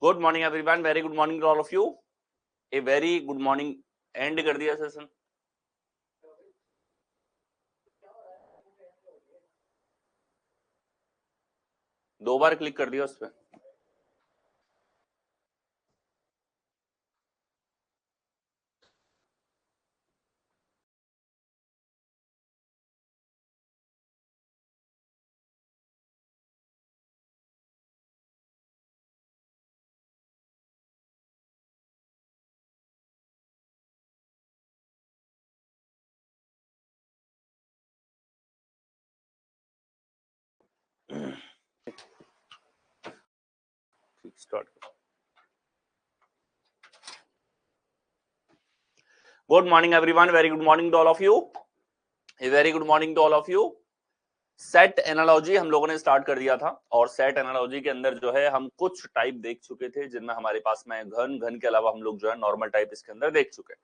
Good morning everyone, very good morning to all of you. A very good morning. End कर दिया session. दो बार click कर दिया उस पर। Start. Good morning everyone, very good morning to all of you. A very good morning to all of you. Set analogy हम लोगों ने स्टार्ट कर दिया था और सेट एनालॉजी के अंदर जो है हम कुछ टाइप देख चुके थे जिनमें हमारे पास में घन के अलावा हम लोग जो है नॉर्मल टाइप इसके अंदर देख चुके हैं।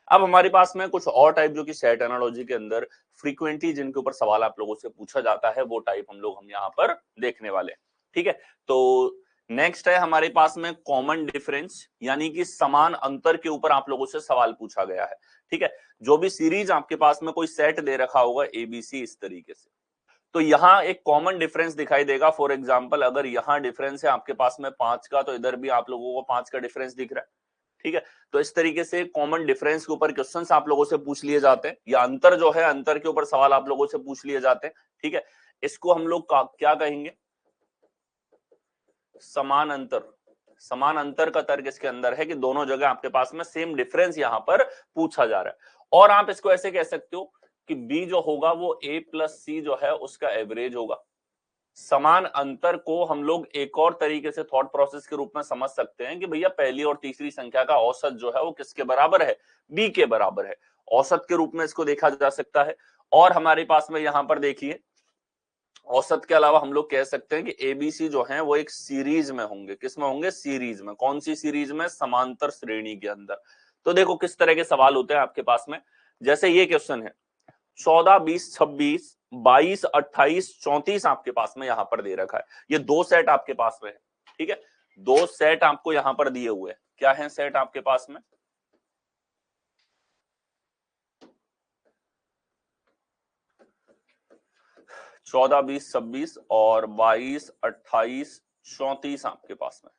अब हमारे पास में कुछ और टाइप जो कि सेट एनालॉजी के अंदर फ्रीक्वेंटली जिनके ऊपर सवाल आप लोगों से पूछा जाता है वो टाइप हम यहाँ पर देखने वाले हैं। ठीक है, तो नेक्स्ट है हमारे पास में कॉमन डिफरेंस, यानी कि समान अंतर के ऊपर आप लोगों से सवाल पूछा गया है। ठीक है, जो भी सीरीज आपके पास में कोई सेट दे रखा होगा एबीसी इस तरीके से, तो यहाँ एक कॉमन डिफरेंस दिखाई देगा। फॉर एग्जाम्पल अगर यहाँ डिफरेंस है आपके पास में 5 का, तो इधर भी आप लोगों को 5 का डिफरेंस दिख रहा है। ठीक है, तो इस तरीके से कॉमन डिफरेंस के ऊपर क्वेश्चंस आप लोगों से पूछ लिए जाते हैं, या अंतर जो है अंतर के ऊपर सवाल आप लोगों से पूछ लिए जाते हैं। ठीक है, इसको हम लोग क्या कहेंगे? समान अंतर। समान अंतर का तर्क इसके अंदर है कि दोनों जगह आपके पास में सेम डिफरेंस यहां पर पूछा जा रहा है। और आप इसको ऐसे कह सकते हो कि बी जो होगा वो ए प्लस सी जो है उसका एवरेज होगा। समान अंतर को हम लोग एक और तरीके से थॉट प्रोसेस के रूप में समझ सकते हैं कि भैया पहली और तीसरी संख्या का औसत जो है वो किसके बराबर है? बी के बराबर है। औसत के रूप में इसको देखा जा सकता है। और हमारे पास में यहां पर देखिए, औसत के अलावा हम लोग कह सकते हैं कि एबीसी जो है वो एक सीरीज में होंगे। किस में होंगे? सीरीज में। कौन सी सीरीज में? समांतर श्रेणी के अंदर। तो देखो किस तरह के सवाल होते हैं आपके पास में। जैसे ये क्वेश्चन है 14, 20, 26, 22, 28, 34 आपके पास में यहां पर दे रखा है। ये दो सेट आपके पास में है। ठीक है, दो सेट आपको यहां पर दिए हुए हैं। क्या है सेट आपके पास में? 14, 20, 26 और 22, 28, 34 आपके पास में।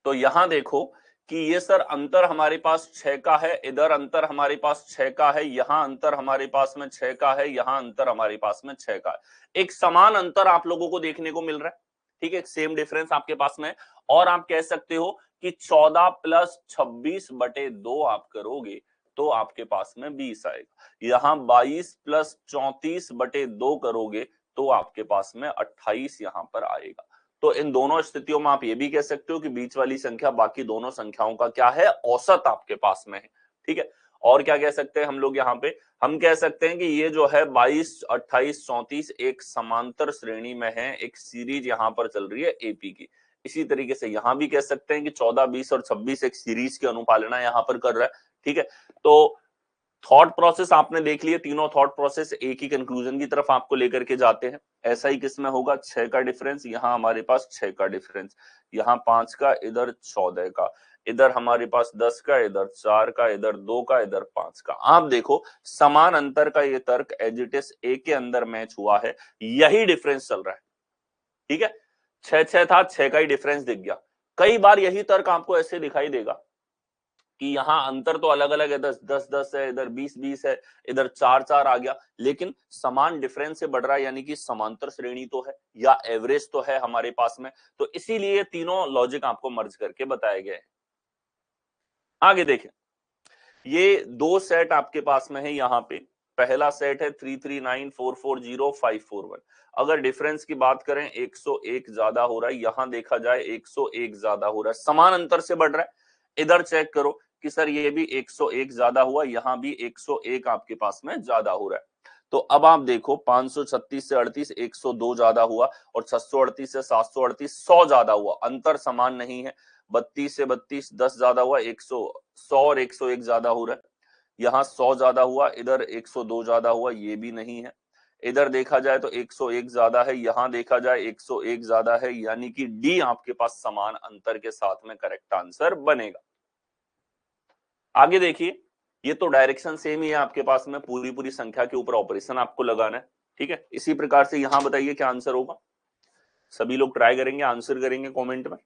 तो यहां देखो कि ये सर अंतर हमारे पास 6 का है, इधर अंतर हमारे पास 6 का है, यहां अंतर हमारे पास में 6 का है, यहां अंतर हमारे पास में 6 का है। एक समान अंतर आप लोगों को देखने को मिल रहा है। ठीक है, एक सेम डिफरेंस आपके पास में। और आप कह सकते हो कि 14 प्लस 26 बटे 2 आप करोगे तो आपके पास में 20 आएगा। यहां 22 प्लस 34 बटे 2 करोगे तो आपके पास में 28 यहां पर आएगा। तो इन दोनों स्थितियों में आप ये भी कह सकते हो कि बीच वाली संख्या बाकी दोनों संख्याओं का क्या है? औसत आपके पास में है। ठीक है, और क्या कह सकते हैं हम लोग यहाँ पे? हम कह सकते हैं कि ये जो है 22, 28, 34 एक समांतर श्रेणी में है, एक सीरीज यहाँ पर चल रही है एपी की। इसी तरीके से यहां भी कह सकते हैं कि 14, 20 और 26 एक सीरीज की अनुपालना यहाँ पर कर रहा है। ठीक है, तो थॉट प्रोसेस आपने देख लिए, तीनों थॉट प्रोसेस एक ही कंक्लूजन की तरफ आपको लेकर के जाते हैं। ऐसा ही किसमें होगा? 6 का डिफरेंस, यहां हमारे पास 6 का डिफरेंस, यहां 5 का, इधर 14 का, इधर हमारे पास 10 का, इधर 4 का, इधर 2 का, इधर 5 का। आप देखो समान अंतर का ये तर्क एज इट इज ए के अंदर मैच हुआ है, यही डिफरेंस चल रहा है। ठीक है, 6 था, 6 का ही डिफरेंस दिख गया। कई बार यही तर्क आपको ऐसे दिखाई देगा कि यहाँ अंतर तो अलग अलग है, 10 10 10 है, इधर 20 20 है, इधर 4 4 आ गया, लेकिन समान डिफरेंस से बढ़ रहा है, यानी कि समांतर श्रेणी तो है या एवरेज तो है हमारे पास में। तो इसीलिए तीनों लॉजिक आपको मर्ज करके बताए गए हैं। आगे देखें, ये दो सेट आपके पास में है। यहाँ पे पहला सेट है 339 440 541। अगर डिफरेंस की बात करें 101 ज्यादा हो रहा है, यहां देखा जाए 101 ज्यादा हो रहा है, समान अंतर से बढ़ रहा है। इधर चेक करो कि सर ये भी 101 ज्यादा हुआ, यहां भी 101 आपके पास में ज्यादा हो रहा है। तो अब आप देखो 536 से 38 102 ज्यादा हुआ, और 638 से 738 100 ज्यादा हुआ। अंतर समान नहीं है। 32 से 32 10 ज्यादा हुआ, 100 और 101 ज्यादा हो रहा है। यहाँ 100 ज्यादा हुआ, इधर 102 ज्यादा हुआ, ये भी नहीं है। इधर देखा जाए तो 101 ज्यादा है, यहां देखा जाए 101 ज्यादा है, यानी कि डी आपके पास समान अंतर के साथ में करेक्ट आंसर बनेगा। आगे देखिए, ये तो डायरेक्शन सेम ही है आपके पास में, पूरी पूरी संख्या के ऊपर ऑपरेशन आपको लगाना है, ठीक है। इसी प्रकार से यहां बताइए क्या आंसर होगा, सभी लोग ट्राई करेंगे, आंसर करेंगे कमेंट में।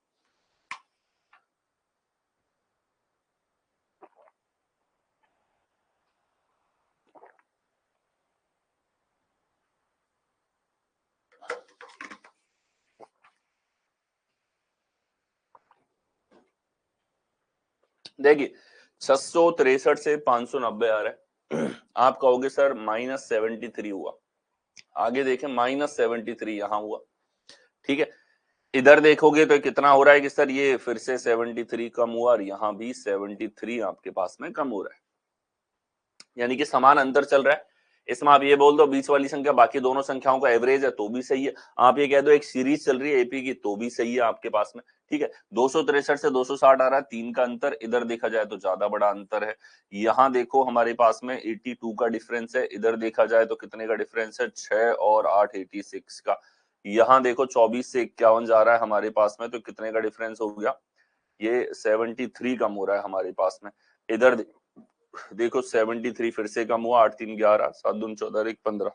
देखिए 663 से 590 आ रहा है, आप कहोगे सर -73 हुआ। आगे देखें -73 यहां हुआ, ठीक है। इधर देखोगे तो कितना हो रहा है कि सर ये फिर से 73 कम हुआ और यहां भी 73 आपके पास में कम हो रहा है, यानी कि समान अंतर चल रहा है। इसमें आप ये बोल दो बीच वाली संख्या बाकी दोनों संख्याओं का एवरेज है तो भी सही है, आप ये कह दो एक सीरीज चल रही है एपी की तो भी सही है आपके पास में, ठीक है। 263 से 260 आ रहा है, 3 का अंतर, इधर देखा जाए तो ज्यादा बड़ा अंतर है। यहाँ देखो हमारे पास में 82 का डिफरेंस है, इधर देखा जाए तो कितने का डिफरेंस है, 6 और 8 86 का। यहाँ देखो 24 से 51 जा रहा है हमारे पास में, तो कितने का डिफरेंस हो गया, ये 73 कम हो रहा है हमारे पास में। इधर देखो 73 फिर से कम हुआ, 8 3 11 7 2 14 1 15,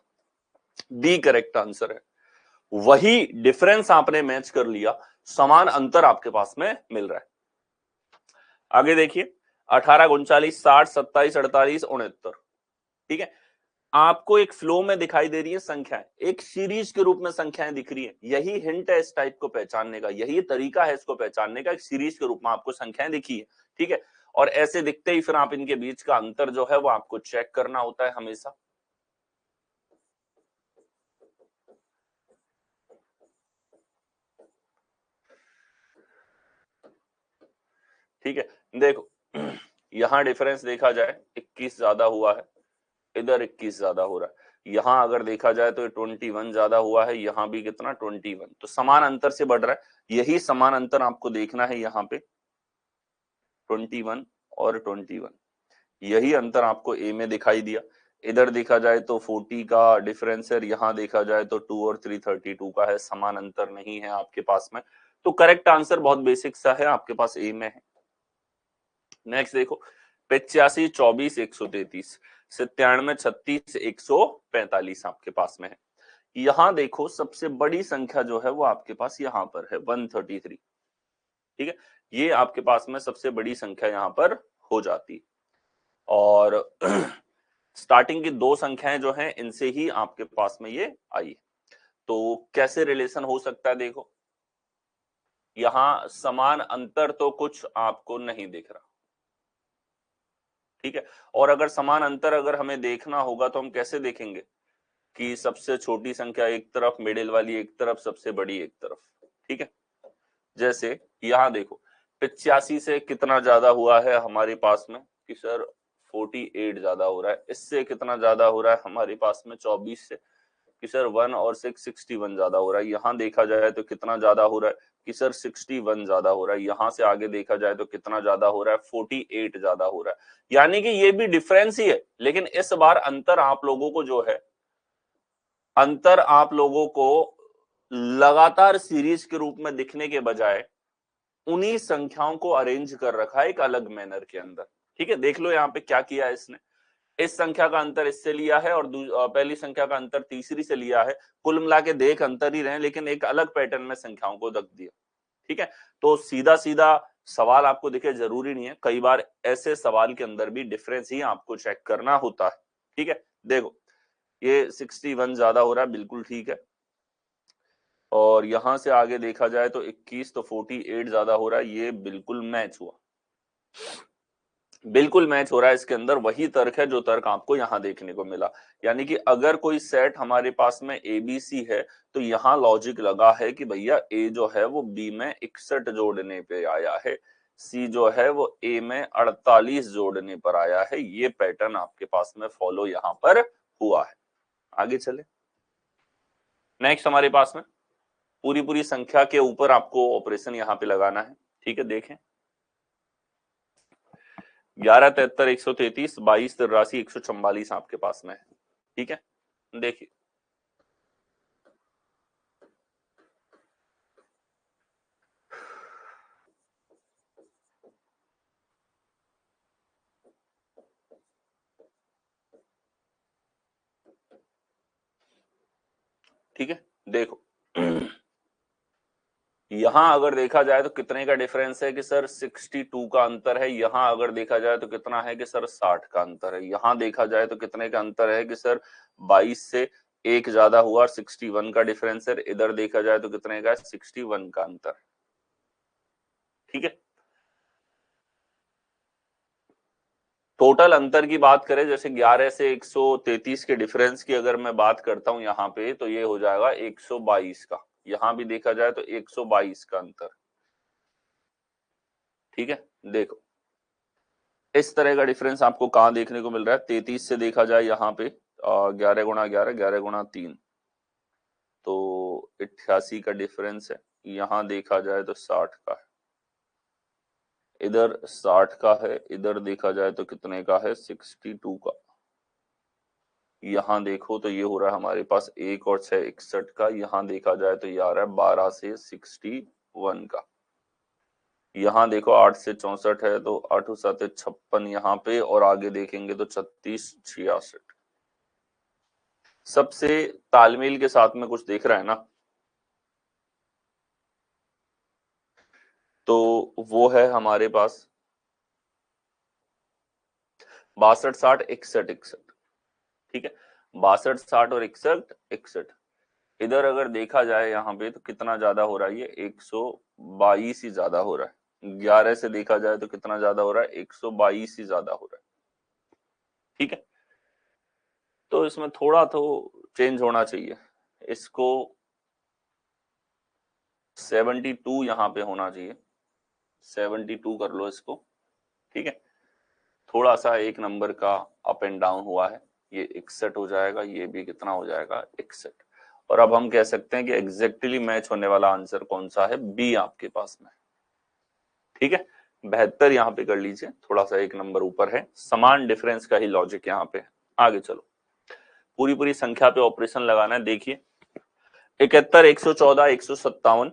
डी करेक्ट आंसर है। वही डिफरेंस आपने मैच कर लिया, समान अंतर आपके पास में मिल रहा है। आगे देखिए 18 39 60 27 48 69, ठीक है। आपको एक फ्लो में दिखाई दे रही है संख्याएं, एक सीरीज के रूप में संख्याएं दिख रही है, यही हिंट है इस टाइप को पहचानने का, यही तरीका है इसको पहचानने का, एक सीरीज के रूप में आपको संख्याएं दिखी है, ठीक है। और ऐसे दिखते ही फिर आप इनके बीच का अंतर जो है वो आपको चेक करना होता है हमेशा। ठीक है, देखो यहां डिफरेंस देखा जाए 21 ज्यादा हुआ है, इधर 21 ज्यादा हो रहा है, यहां अगर देखा जाए तो 21 ज्यादा हुआ है, यहां भी कितना 21, तो समान अंतर से बढ़ रहा है, यही समान अंतर आपको देखना है यहाँ पे 21 और 21, यही अंतर आपको ए में दिखाई दिया। इधर देखा जाए तो 40 का डिफरेंस है, यहाँ देखा जाए तो 2 और 3 32 का है, समान अंतर नहीं है आपके पास में, तो करेक्ट आंसर बहुत बेसिक सा है आपके पास ए में है। नेक्स्ट देखो 85 24 133, 97 36 145 आपके पास में है। यहां देखो सबसे बड़ी संख्या जो है वो आपके पास यहां पर है 133, ठीक है, ये आपके पास में सबसे बड़ी संख्या यहां पर हो जाती है। और स्टार्टिंग की दो संख्याएं जो हैं इनसे ही आपके पास में ये आई, तो कैसे रिलेशन हो सकता है, देखो यहां समान अंतर तो कुछ आपको नहीं दिख रहा, ठीक है। और अगर समान अंतर अगर हमें देखना होगा तो हम कैसे देखेंगे कि सबसे छोटी संख्या एक तरफ, मिडिल वाली एक तरफ, सबसे बड़ी एक तरफ, ठीक है। जैसे यहां देखो 85 से कितना ज्यादा हुआ है हमारे पास में कि सर 48 ज्यादा हो रहा है, इससे कितना ज्यादा हो रहा है हमारे पास में 24 से कि सर 1 और 6 61 ज्यादा हो रहा है, यहां देखा जाए तो कितना ज्यादा हो रहा है कि सर 61 ज्यादा हो रहा है, यहां से आगे देखा जाए तो कितना ज्यादा हो रहा है 48 ज्यादा हो रहा है, यानी कि ये भी डिफरेंस ही है, लेकिन इस बार अंतर आप लोगों को जो है, अंतर आप लोगों को लगातार सीरीज के रूप में दिखने के बजाय उन्हीं संख्याओं को अरेंज कर रखा है एक अलग मैनर के अंदर, ठीक है। देख लो यहाँ पे क्या किया है इसने, इस संख्या का अंतर इससे लिया है और पहली संख्या का अंतर तीसरी से लिया है, कुल मिला के देख अंतर ही रहे लेकिन एक अलग पैटर्न में संख्याओं को रख दिया, ठीक है। तो सीधा सीधा सवाल आपको दिखे जरूरी नहीं है, कई बार ऐसे सवाल के अंदर भी डिफरेंस ही आपको चेक करना होता है, ठीक है। देखो ये 61 ज्यादा हो रहा है, बिल्कुल ठीक है, और यहां से आगे देखा जाए तो 21, तो 48 ज्यादा हो रहा है, ये बिल्कुल मैच हुआ, बिल्कुल मैच हो रहा है, इसके अंदर वही तर्क है जो तर्क आपको यहां देखने को मिला, यानी कि अगर कोई सेट हमारे पास में एबीसी है तो यहां लॉजिक लगा है कि भैया ए जो है वो बी में 61 जोड़ने पे आया है, सी जो है वो ए में 48 जोड़ने पर आया है, ये पैटर्न आपके पास में फॉलो यहां पर हुआ है। आगे चले, नेक्स्ट हमारे पास में पूरी पूरी संख्या के ऊपर आपको ऑपरेशन यहां पे लगाना है, ठीक है। देखें 11 73 133 22 83 144 आपके पास में है, ठीक है। देखिए ठीक है, देखो यहां अगर देखा जाए तो कितने का डिफरेंस है कि सर 62 का अंतर है। यहां अगर देखा जाए तो कितना है कि सर 60 का अंतर है। यहां देखा जाए तो कितने का अंतर है कि सर 22 से एक ज्यादा हुआ, 61 का डिफरेंस है। इधर देखा जाए तो कितने का, 61 का अंतर। ठीक है, टोटल अंतर की बात करें, जैसे 11 से 133 के डिफरेंस की अगर मैं बात करता हूं यहाँ पे, तो ये हो जाएगा 122 का। यहां भी देखा जाए तो 122 का अंतर। ठीक है, देखो इस तरह का डिफरेंस आपको कहां देखने को मिल रहा है। 33 से देखा जाए यहाँ पे 11 गुणा 11, 11 गुणा 3, तो 88 का डिफरेंस है। यहां देखा जाए तो 60 का है, इधर 60 का है, इधर देखा जाए तो कितने का है, 62 का। यहां देखो तो ये हो रहा है हमारे पास 1 और 6 61 का। यहां देखा जाए तो ये आ रहा है 12 से 61 का। यहाँ देखो 8 से 64 है, तो 8 7 56 यहाँ पे, और आगे देखेंगे तो 36 66। सबसे तालमेल के साथ में कुछ देख रहा है ना, तो वो है हमारे पास 62 60 61 61। ठीक है, 62 60 और 61 61। इधर अगर देखा जाए यहाँ पे तो कितना ज्यादा हो रहा है, ये 122 ही ज्यादा हो रहा है। 11 से देखा जाए तो कितना ज्यादा हो रहा है, 122 ही ज्यादा हो रहा है। ठीक है, तो इसमें थोड़ा तो चेंज होना चाहिए। इसको 72 यहाँ पे होना चाहिए, 72 कर लो इसको। ठीक है, थोड़ा सा एक नंबर का अप एंड डाउन हुआ है, ये 61 हो जाएगा, ये भी कितना हो जाएगा, 61। और अब हम कह सकते हैं कि एग्जैक्टली मैच होने वाला आंसर कौन सा है, बी आपके पास में। ठीक है, 72 यहाँ पे कर लीजिए, थोड़ा सा एक नंबर ऊपर है, समान डिफरेंस का ही लॉजिक यहाँ पे। आगे चलो, पूरी पूरी संख्या पे ऑपरेशन लगाना है। देखिए 71 114 157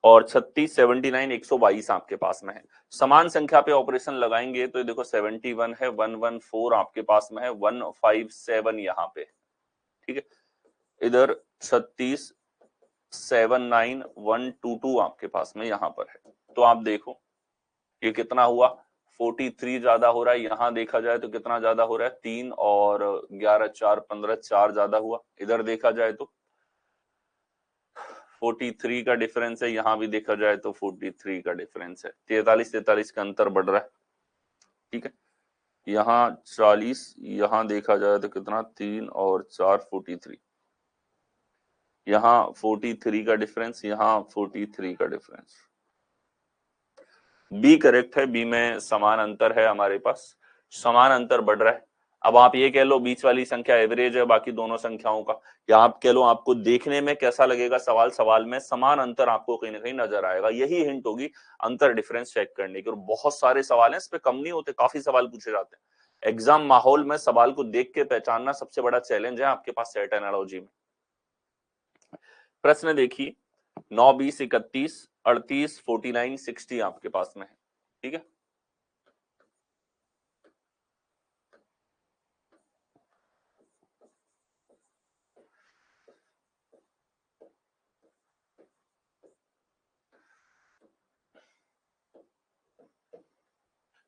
और 36 79 122 आपके पास में है। समान संख्या पे ऑपरेशन लगाएंगे तो ये देखो 71 है, 114 आपके पास में है, 157 यहाँ पे। ठीक है, इधर 36 79 122 आपके पास में यहाँ पर है। तो आप देखो ये कितना हुआ, 43 ज्यादा हो रहा है। यहाँ देखा जाए तो कितना ज्यादा हो रहा है, 3 और 11 4 15 4 ज्यादा हुआ। इधर देखा जाए तो 43 का डिफरेंस है, यहाँ भी देखा जाए तो 43 का डिफरेंस है, 43 43 का अंतर बढ़ रहा है। ठीक है, यहाँ 40, यहाँ देखा जाए तो कितना, 3 और 4 43। यहाँ 43 का डिफरेंस, यहाँ 43 का डिफरेंस। बी करेक्ट है, बी में समान अंतर है हमारे पास, समान अंतर बढ़ रहा है। अब आप ये कह लो बीच वाली संख्या एवरेज है बाकी दोनों संख्याओं का, या आप कह लो आपको देखने में कैसा लगेगा सवाल, सवाल में समान अंतर आपको कहीं ना कहीं नजर आएगा। यही हिंट होगी अंतर डिफरेंस चेक करने की। और बहुत सारे सवाल हैं इस पे, कम नहीं होते, काफी सवाल पूछे जाते हैं। एग्जाम माहौल में सवाल को देख के पहचानना सबसे बड़ा चैलेंज है आपके पास सेट एनालॉजी में। प्रश्न देखिए 9 20 31 38 49 60 आपके पास में है। ठीक है,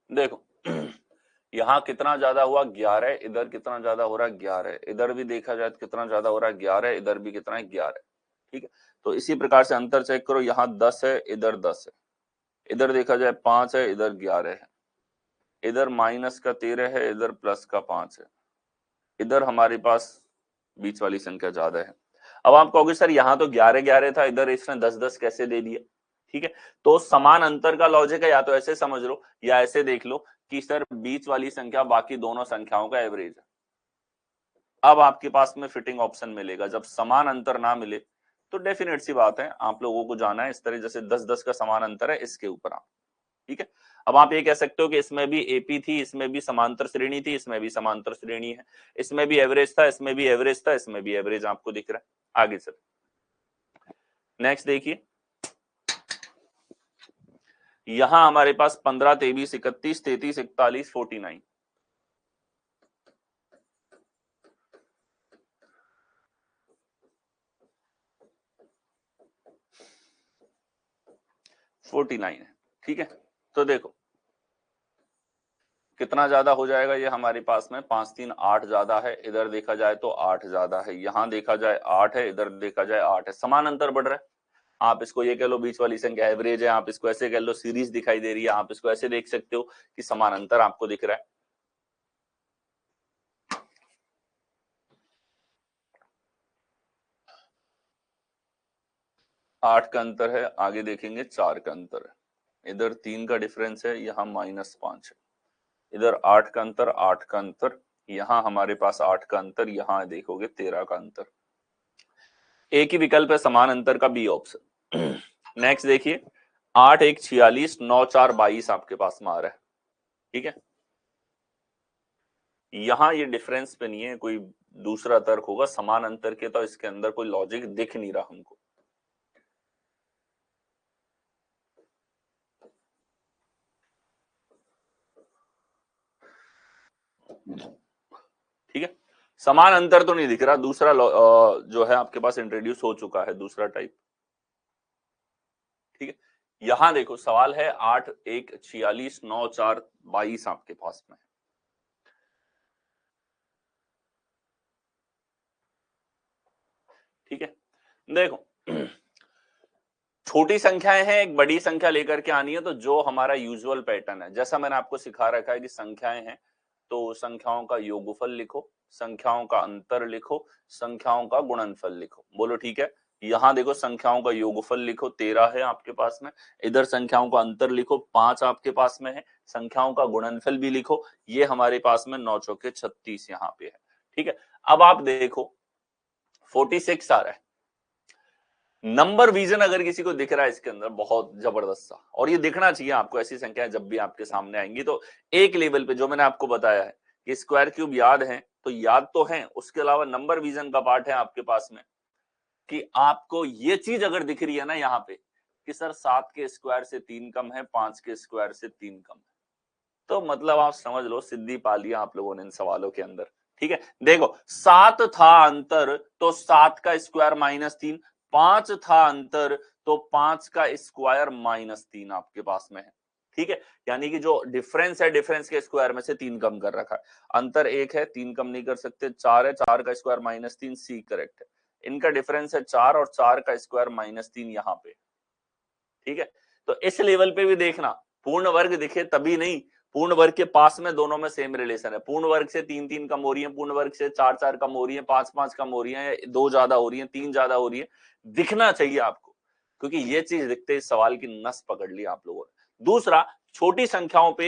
देखो यहाँ कितना ज्यादा हुआ, 11। इधर कितना ज्यादा हो रहा है, 11। इधर भी देखा जाए तो कितना ज्यादा हो रहा है, 11। इधर भी कितना है, 11। ठीक है, तो इसी प्रकार से अंतर चेक करो, यहाँ 10 है, इधर 10 है। इधर देखा जाए 5 है, इधर 11 है। इधर माइनस का 13 है, इधर प्लस का 5 है। इधर हमारे पास बीच वाली संख्या ज्यादा है। अब आप कहोगे सर यहाँ तो 11 11 था, इधर इसने 10 10 कैसे दे दिया। ठीक है, तो समान अंतर का लॉजिक है, या तो ऐसे समझ लो या ऐसे देख लो कि सर बीच वाली संख्या बाकी दोनों संख्याओं का एवरेज है। अब आपके पास में फिटिंग ऑप्शन मिलेगा, जब समान अंतर ना मिले तो डेफिनेट सी बात है आप लोगों को जाना है इस तरह, जैसे 10 10 का समान अंतर है इसके ऊपर आप। ठीक है, अब आप ये कह सकते हो कि इसमें भी एपी थी, इसमें भी समांतर श्रेणी थी, इसमें भी समांतर श्रेणी है, इसमें भी एवरेज था, इसमें भी एवरेज था, इसमें भी एवरेज आपको दिख रहा है। आगे चल, नेक्स्ट देखिए, यहां हमारे पास 15 23 31 33 41 49। 49 है। ठीक है, तो देखो कितना ज्यादा हो जाएगा ये हमारे पास में 5 3 8 ज्यादा है, इधर देखा जाए तो 8 ज्यादा है, यहां देखा जाए 8 है, इधर देखा जाए 8 है, समान अंतर बढ़ रहा है। आप इसको ये कह लो बीच वाली संख्या एवरेज है, आप इसको ऐसे कह लो सीरीज दिखाई दे रही है, आप इसको ऐसे देख सकते हो कि समान अंतर आपको दिख रहा है। आठ का अंतर है, आगे देखेंगे 4 का अंतर है, इधर 3 का डिफरेंस है, यहाँ -5 है, इधर 8 का अंतर, 8 का अंतर, यहाँ हमारे पास 8 का अंतर, यहाँ देखोगे 13 का अंतर। एक ही विकल्प है समान अंतर का, बी ऑप्शन। नेक्स्ट देखिए 8 1 46, 9 4 22 आपके पास में आ रहा है। ठीक है, यहां ये डिफरेंस पे नहीं है, कोई दूसरा तर्क होगा समान अंतर के, तो इसके अंदर कोई लॉजिक दिख नहीं रहा हमको। ठीक है, समान अंतर तो नहीं दिख रहा, दूसरा जो है आपके पास इंट्रोड्यूस हो चुका है, दूसरा टाइप। ठीक है, यहां देखो सवाल है 8 1 46, 9 4 22 आपके पास में है। ठीक है, देखो छोटी संख्याएं हैं, एक बड़ी संख्या लेकर के आनी है, तो जो हमारा यूजुअल पैटर्न है, जैसा मैंने आपको सिखा रखा है कि संख्याएं हैं तो संख्याओं का योगफल लिखो, संख्याओं का अंतर लिखो, संख्याओं का गुणनफल लिखो। बोलो ठीक है, यहां देखो संख्याओं का योगफल लिखो 13 है आपके पास में, इधर संख्याओं का अंतर लिखो 5 आपके पास में है, संख्याओं का गुणनफल भी लिखो, ये हमारे पास में 9 चौके 36 यहाँ पे है। ठीक है, अब आप देखो 46 आ रहा है, नंबर विजन अगर किसी को दिख रहा है इसके अंदर बहुत जबरदस्त सा, और ये दिखना चाहिए आपको, ऐसी संख्याएं जब भी आपके सामने आएंगी तो एक लेवल पे जो मैंने आपको बताया है कि स्क्वायर क्यूब याद है तो याद तो है, उसके अलावा नंबर विजन का पार्ट है आपके पास में कि आपको ये चीज अगर दिख रही है ना यहाँ पे कि सर 7 के स्क्वायर से 3 कम है, 5 के स्क्वायर से 3 कम है, तो मतलब आप समझ लो सिद्धि पा लिया आप लोगों ने इन सवालों के अंदर। ठीक है, देखो 7 था अंतर तो 7 का स्क्वायर -3, 5 था अंतर तो 5 का स्क्वायर -3 आपके पास में है। ठीक है, यानी कि जो डिफरेंस है, डिफरेंस के स्क्वायर में से 3 कम कर रखा है, अंतर 1 है 3 कम नहीं कर सकते, 4 है 4 का स्क्वायर -3, सी करेक्ट है। इनका डिफरेंस है 4 और 4 का स्क्वायर -3 यहाँ पे। ठीक है, तो इस लेवल पे भी देखना पूर्ण वर्ग दिखे तभी नहीं, पूर्ण वर्ग के पास में दोनों में सेम रिलेशन है, पूर्ण वर्ग से 3 3 कम हो रही है, पूर्ण वर्ग से 4 4 कम हो रही है, 5 5 कम हो रही है, 2 ज्यादा हो रही है, 3 ज्यादा हो रही है, दिखना चाहिए आपको, क्योंकि ये चीज दिखते ही सवाल की नस पकड़ ली आप लोगों ने। दूसरा, छोटी संख्याओं पे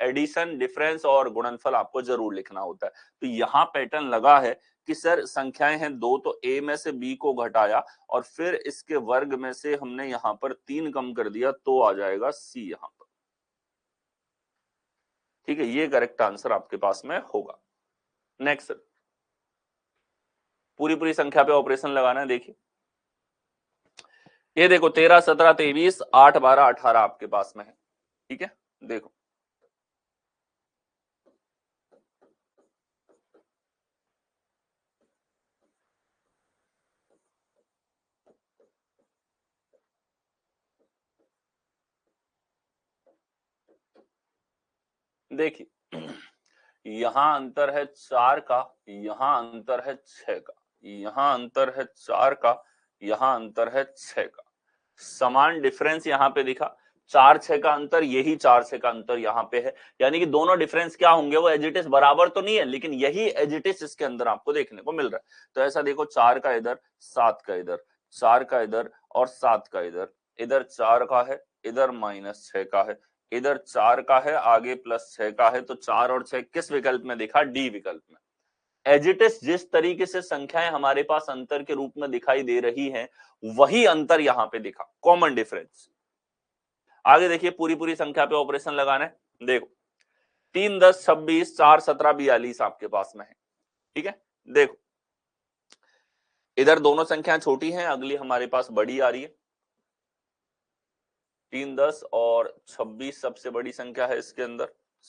एडिशन, डिफरेंस और गुणनफल आपको जरूर लिखना होता है, तो यहाँ पैटर्न लगा है कि सर संख्याएं हैं 2 तो a में से b को घटाया और फिर इसके वर्ग में से हमने यहां पर 3 कम कर दिया तो आ जाएगा c यहां पर। ठीक है, ये करेक्ट आंसर आपके पास में होगा। नेक्स्ट, पूरी पूरी संख्या पे ऑपरेशन लगाना है। देखिए ये देखो 13 17 23 8 12 18 आपके पास में है। ठीक है, देखो देखिए यहां अंतर है 4 का, यहां अंतर है 6 का, यहां अंतर है 4 का, यहां अंतर है 6 का, समान डिफरेंस यहां पे दिखा, 4 6 का अंतर, यही 4 6 का अंतर यहां पे है, यानी कि दोनों डिफरेंस क्या होंगे, वो एजिटिस बराबर तो नहीं है लेकिन यही एजिटिस इसके अंदर आपको देखने को मिल रहा है। तो ऐसा देखो 4 का इधर, 7 का इधर, 4 का इधर और 7 का इधर, इधर 4 का है, इधर -6 का है, इधर 4 का है, आगे +6 का है, तो 4 और 6 किस विकल्प में दिखा, डी विकल्प में। एजिटिस जिस तरीके से संख्याएं हमारे पास अंतर के रूप में दिखाई दे रही हैं, वही अंतर यहां पे दिखा, कॉमन डिफरेंस। आगे देखिए पूरी पूरी संख्या पे ऑपरेशन लगाना है। देखो 3 10 26 4 17 42 आपके पास में है। ठीक है, देखो इधर दोनों संख्या छोटी हैं, अगली हमारे पास बड़ी आ रही है, 3 10 और 26 सबसे बड़ी संख्या है इसके अंदर,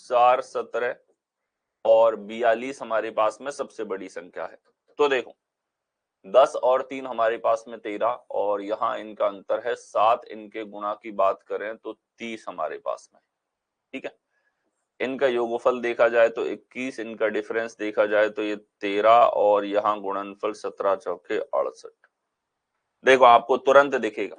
4 17 और 42 हमारे पास में सबसे बड़ी संख्या है। तो देखो 10 और 3 हमारे पास में 13 और यहाँ इनका अंतर है 7, इनके गुणा की बात करें तो 30 हमारे पास में, ठीक है। इनका योगफल देखा जाए तो 21, इनका डिफरेंस देखा जाए तो ये 13 और यहाँ गुणनफल 17 चौके 68। देखो आपको तुरंत दिखेगा,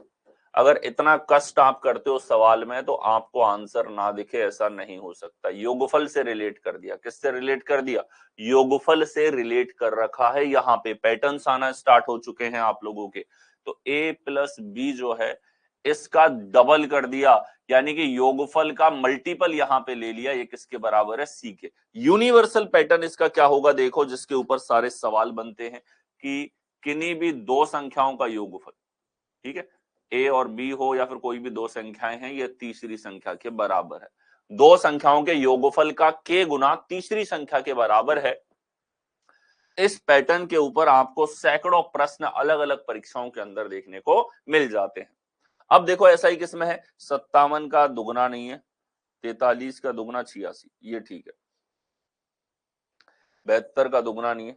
अगर इतना कष्ट आप करते हो सवाल में तो आपको आंसर ना दिखे ऐसा नहीं हो सकता। योगफल से रिलेट कर दिया, किससे रिलेट कर दिया, योगफल से रिलेट कर रखा है। यहाँ पे पैटर्न्स आना स्टार्ट हो चुके हैं आप लोगों के, तो a प्लस बी जो है इसका डबल कर दिया, यानी कि योगफल का मल्टीपल यहां पे ले लिया, ये किसके बराबर है, सी के। यूनिवर्सल पैटर्न इसका क्या होगा देखो, जिसके ऊपर सारे सवाल बनते हैं कि किन्हीं भी दो संख्याओं का योगफल, ठीक है, ए और बी हो या फिर कोई भी दो संख्याएं हैं, ये तीसरी संख्या के बराबर है। दो संख्याओं के योगफल का के गुना तीसरी संख्या के बराबर है। इस पैटर्न के ऊपर आपको सैकड़ों प्रश्न अलग अलग परीक्षाओं के अंदर देखने को मिल जाते हैं। अब देखो ऐसा ही किसमें है, 57 का दुगना नहीं है, 43 का दुगना 86, ये ठीक है। 72 का दुगना नहीं है,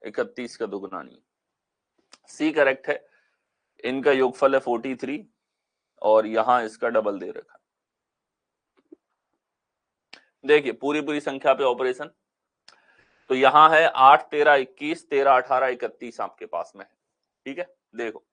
31 का दुगना नहीं है, सी करेक्ट है। इनका योगफल है 43 और यहां इसका डबल दे रखा। देखिए पूरी पूरी संख्या पे ऑपरेशन, तो यहां है 8 13 21, 13 18 31 आपके पास में है, ठीक है। देखो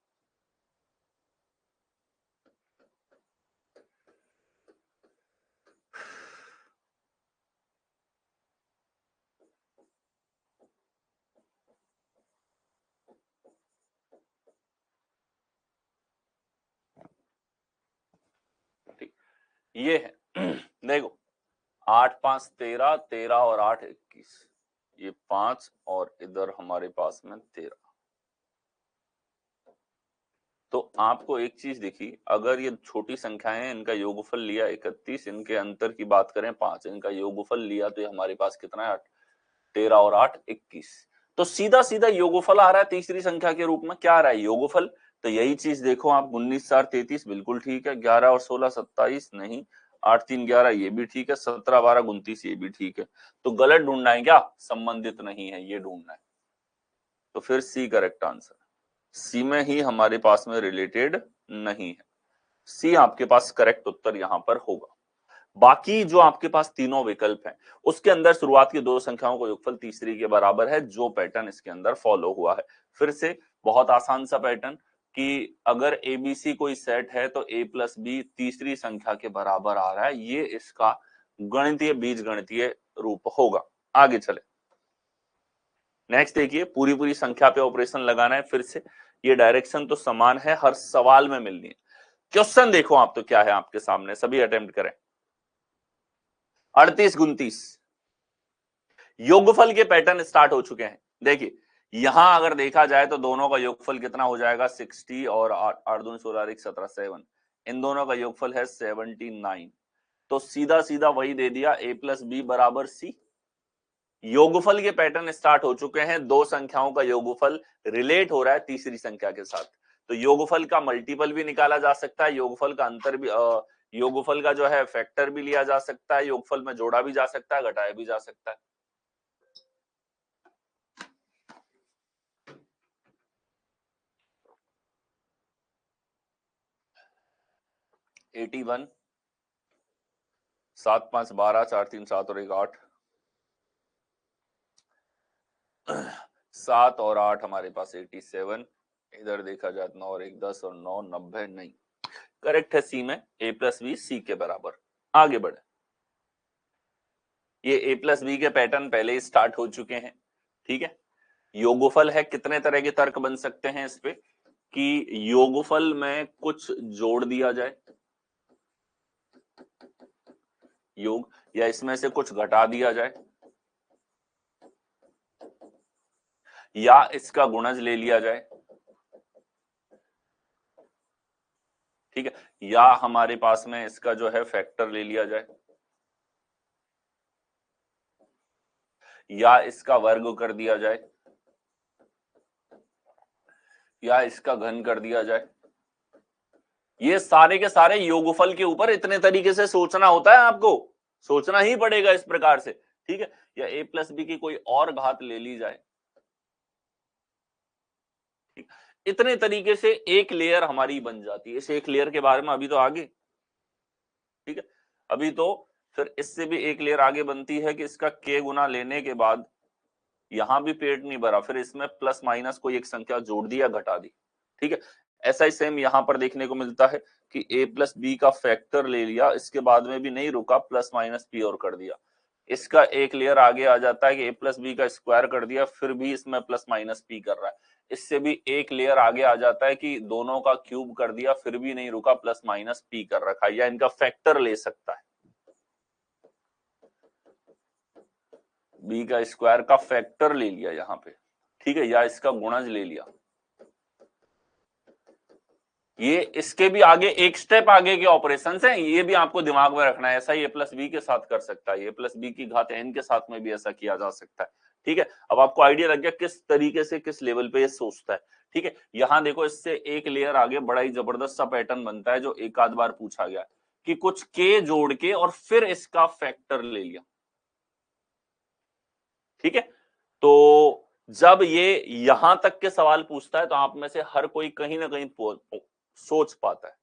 ठीक, ये है देखो 8 5 13, 13 और 8 21, ये 5 और इधर हमारे पास में 13। तो आपको एक चीज दिखी, अगर ये छोटी संख्याएं हैं, इनका योगफल लिया 31, इनके अंतर की बात करें 5, इनका योगफल लिया तो ये हमारे पास कितना है, 13 और 8 21। तो सीधा सीधा योगफल आ रहा है तीसरी संख्या के रूप में, क्या आ रहा है, योगफल। तो यही चीज देखो आप, 19 4 33 बिल्कुल ठीक है, 11 और 16 27 नहीं, 8 3 11 ये भी ठीक है, 17 12 29 ये भी ठीक है। तो गलत ढूंढना है क्या, संबंधित नहीं है ये ढूंढना है, तो फिर सी करेक्ट आंसर। सी में ही हमारे पास में रिलेटेड नहीं है, सी आपके पास करेक्ट उत्तर यहां पर होगा। बाकी जो आपके पास तीनों विकल्प हैं उसके अंदर शुरुआत की दो संख्याओं का योगफल तीसरी के बराबर है, जो पैटर्न इसके अंदर फॉलो हुआ है। फिर से बहुत आसान सा पैटर्न कि अगर एबीसी कोई सेट है तो a प्लस बी तीसरी संख्या के बराबर आ रहा है, ये इसका गणितीय बीज गणितीय रूप होगा। आगे चले, नेक्स्ट देखिए, पूरी पूरी संख्या पे ऑपरेशन लगाना है। फिर से ये डायरेक्शन तो समान है, हर सवाल में मिलनी है। क्वेश्चन देखो आप तो क्या है आपके सामने, सभी अटेम्प्ट करें। 38 29 योगफल के पैटर्न स्टार्ट हो चुके हैं। देखिए यहां अगर देखा जाए तो दोनों का योगफल कितना हो जाएगा, 60 और 8 दूनी 16 17 7, इन दोनों का योगफल है 79। तो सीधा सीधा वही दे दिया, a प्लस बी बराबर सी। योगफल के पैटर्न स्टार्ट हो चुके हैं, दो संख्याओं का योगफल रिलेट हो रहा है तीसरी संख्या के साथ। तो योगफल का मल्टीपल भी निकाला जा सकता है, योगफल का अंतर भी योगफल का जो है फैक्टर भी लिया जा सकता है, योगफल में जोड़ा भी जा सकता है, घटाया भी जा सकता है। एटी 1 7 5 12 4 3 7 और 1 8, 7 और 8 हमारे पास 87। इधर देखा जाए 9 और 1 10 और 9 90 नहीं, करेक्ट है सी में, a प्लस बी सी के बराबर। आगे बढ़े, ये a प्लस बी के पैटर्न पहले ही स्टार्ट हो चुके हैं, ठीक है। योगफल है, कितने तरह के तर्क बन सकते हैं इस पे, कि योगफल में कुछ जोड़ दिया जाए योग, या इसमें से कुछ घटा दिया जाए, या इसका गुणज ले लिया जाए, ठीक है, या हमारे पास में इसका जो है फैक्टर ले लिया जाए, या इसका वर्ग कर दिया जाए, या इसका घन कर दिया जाए। ये सारे के सारे योगफल के ऊपर इतने तरीके से सोचना होता है, आपको सोचना ही पड़ेगा इस प्रकार से, ठीक है। या a प्लस बी की कोई और घात ले ली जाए, इतने तरीके से एक लेयर हमारी बन जाती है। इस एक लेयर के बारे में अभी तो आगे, ठीक है, अभी तो फिर इससे भी एक लेयर आगे बनती है कि इसका k गुना लेने के बाद यहां भी पेट नहीं भरा, फिर इसमें प्लस माइनस कोई एक संख्या जोड़ दी या घटा दी, ठीक है। ऐसा ही सेम यहां पर देखने को मिलता है कि a प्लस बी का फैक्टर ले लिया, इसके बाद में भी नहीं रुका, प्लस माइनस p और कर दिया। इसका एक लेयर आगे आ जाता है कि a प्लस बी का स्क्वायर कर दिया, फिर भी इसमें प्लस माइनस p कर रहा है। इससे भी एक लेयर आगे आ जाता है कि दोनों का क्यूब कर दिया, फिर भी नहीं रुका, प्लस माइनस p कर रखा है, या इनका फैक्टर ले सकता है, b का स्क्वायर का फैक्टर ले लिया यहां पे, ठीक है, या इसका गुणज ले लिया। ये इसके भी आगे एक स्टेप आगे के ऑपरेशंस हैं, ये भी आपको दिमाग में रखना है। ऐसा ही a प्लस बी के साथ कर सकता है, a प्लस बी की घात n के साथ में भी ऐसा किया जा सकता है, ठीक है। अब आपको आइडिया लग गया किस तरीके से किस लेवल पे ये सोचता है, ठीक है। यहां देखो, इससे एक लेयर आगे बड़ा ही जबरदस्त सा पैटर्न बनता है जो एक आध बार पूछा गया कि कुछ k जोड़ के और फिर इसका फैक्टर ले लिया, ठीक है। तो जब ये यहां तक के सवाल पूछता है तो आप में से हर कोई कहीं ना कहीं सोच पाता है।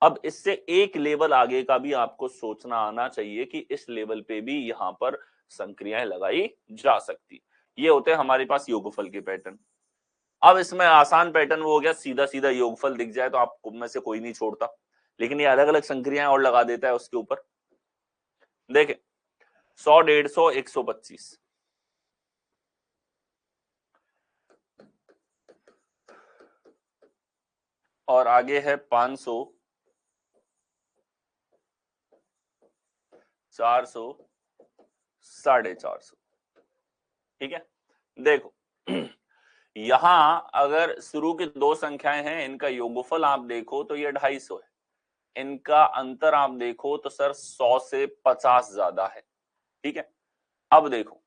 अब इससे एक लेवल आगे का भी आपको सोचना आना चाहिए कि इस लेवल पे भी यहां पर संक्रियाएं लगाई जा सकती। ये होते हैं हमारे पास योगफल के पैटर्न। अब इसमें आसान पैटर्न वो हो गया, सीधा सीधा योगफल दिख जाए तो आप में से कोई नहीं छोड़ता, लेकिन ये अलग अलग संक्रियाएं और लगा देता है उसके ऊपर। देखें, 100, 150, 125, और आगे है 500, 400, 450, ठीक है। देखो यहां अगर शुरू की दो संख्याएं हैं, इनका योगफल आप देखो तो ये 250 है, इनका अंतर आप देखो तो सर 100 से 50 ज्यादा है, ठीक है। अब देखो,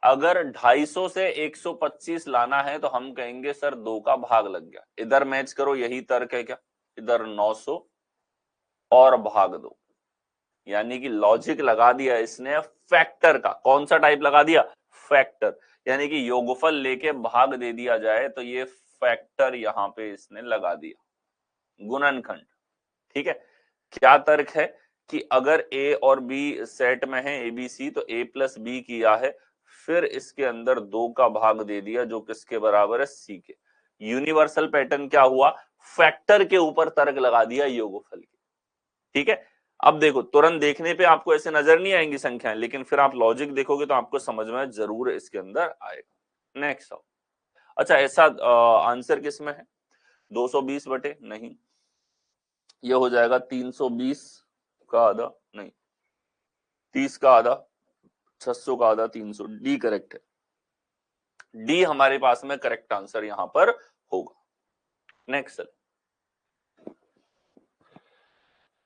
अगर 250 से 125 लाना है तो हम कहेंगे सर 2 का भाग लग गया, इधर मैच करो, यही तर्क है क्या, इधर 900 और भाग दो, यानी कि लॉजिक लगा दिया इसने फैक्टर का। कौन सा टाइप लगा दिया, फैक्टर, यानी कि योगफल लेके भाग दे दिया जाए तो ये फैक्टर यहां पे इसने लगा दिया, गुणनखंड, ठीक है। क्या तर्क है कि अगर a और b सेट में है, abc, तो a प्लस बी किया है, फिर इसके अंदर 2 का भाग दे दिया जो किसके बराबर है, c के। यूनिवर्सल पैटर्न क्या हुआ, फैक्टर के ऊपर तर्क लगा दिया योगफल के, ठीक है। अब देखो, तुरंत देखने पे आपको ऐसे नजर नहीं आएंगी संख्याएं, लेकिन फिर आप लॉजिक देखोगे तो आपको समझ में जरूर इसके अंदर आएगा। नेक्स्ट आओ। अच्छा, ऐसा आंसर किस में है, 220 बटे, नहीं, ये हो जाएगा 320 का आधा, नहीं, 30 का आधा, 600 का आधा, 300, डी करेक्ट है। डी हमारे पास में करेक्ट आंसर यहां पर होगा। नेक्स्ट,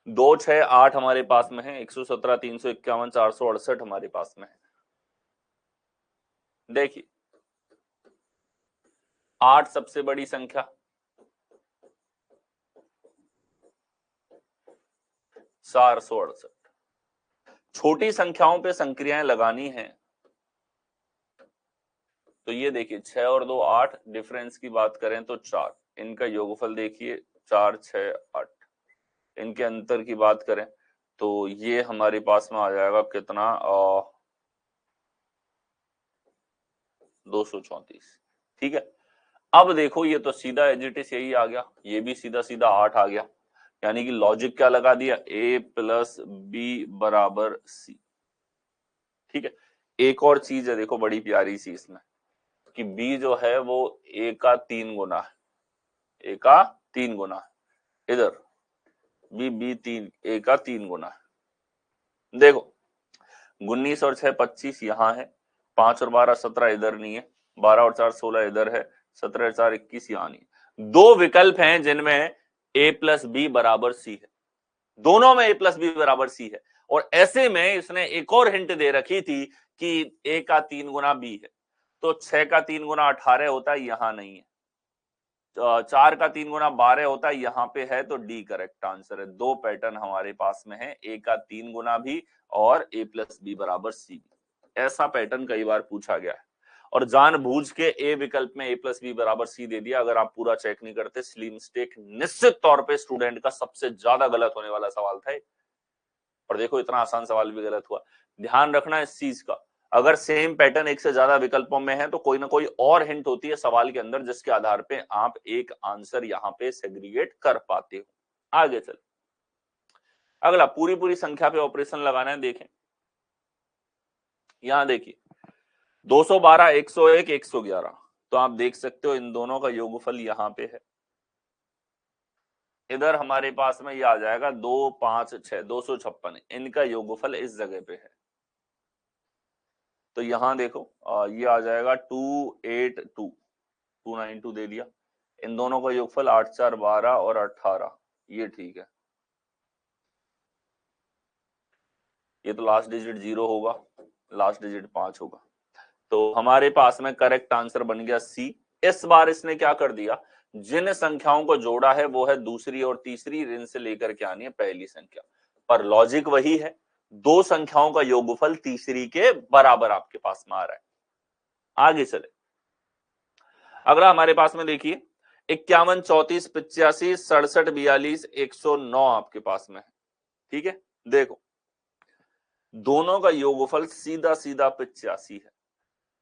2, 6, 8 हमारे पास में है, 117, 351, 468 हमारे पास में है। देखिए, 8 सबसे बड़ी संख्या, 468। छोटी संख्याओं पे संक्रियाएं लगानी है तो ये देखिए, 6 और 2 8, डिफरेंस की बात करें तो 4, इनका योगफल देखिए 4, 6, 8, इनके अंतर की बात करें तो ये हमारे पास में आ जाएगा कितना, 234, ठीक है। अब देखो, ये तो सीधा एजिटिस यही आ गया, ये भी सीधा सीधा 8 आ गया, यानी कि लॉजिक क्या लगा दिया, a प्लस बी बराबर सी, ठीक है। एक और चीज है देखो बड़ी प्यारी सी इसमें, कि b जो है वो a का 3 गुना है, a का 3 गुना है, इधर b 3, a का 3 गुना है। देखो, 19 और 6 25 यहाँ है, 5 और 12 17 इधर नहीं है, 12 और 4 16 इधर है, 17 और 4 21 यहाँ नहीं है। दो विकल्प हैं जिनमें a प्लस बी बराबर सी है, दोनों में a प्लस बी बराबर सी है, और ऐसे में इसने एक और हिंट दे रखी थी कि a का 3 गुना b है, तो 6 का 3 गुना 18 होता है, यहां नहीं है, 4 का 3 गुना 12 होता है, यहाँ पे है, तो डी करेक्ट आंसर है। दो पैटर्न हमारे पास में है, a का 3 गुना भी और a प्लस बी बराबर सी भी, ऐसा पैटर्न कई बार पूछा गया है। और जानबूझ के ए विकल्प में a प्लस बी बराबर सी दे दिया। अगर आप पूरा चेक नहीं करते, स्ली मिस्टेक निश्चित तौर पे स्टूडेंट का सबसे ज्यादा गलत होने वाला सवाल था। और देखो इतना आसान सवाल भी गलत हुआ। ध्यान रखना इस चीज का, अगर सेम पैटर्न एक से ज्यादा विकल्पों में है तो कोई ना कोई और हिंट होती है सवाल के अंदर, जिसके आधार पे आप एक आंसर यहां पे सेग्रीगेट कर पाते हो। आगे चल, अगला पूरी पूरी संख्या पे ऑपरेशन लगाना है। देखें यहां देखिए 212, 101, 111, तो आप देख सकते हो इन दोनों का योगफल यहां पे है। इधर हमारे पास में ये आ जाएगा 2, 5, 6, 256, इनका योगफल इस जगह पे है। तो यहां देखो ये आ जाएगा 282, 292 दे दिया। इन दोनों का योगफल 8, 4, 12 और 18, ये ठीक है। ये तो लास्ट डिजिट 0 होगा, लास्ट डिजिट 5 होगा। तो हमारे पास में करेक्ट आंसर बन गया सी। इस बार इसने क्या कर दिया, जिन संख्याओं को जोड़ा है वो है दूसरी और तीसरी, ऋण से लेकर के आनी है पहली संख्या। पर लॉजिक वही है, दो संख्याओं का योगफल तीसरी के बराबर आपके पास में आ रहा है। आगे चले, अगला हमारे पास में देखिए 51, 34, 85, 67, 42, 109 आपके पास में है। ठीक है, देखो दोनों का योगफल सीधा सीधा 85 है।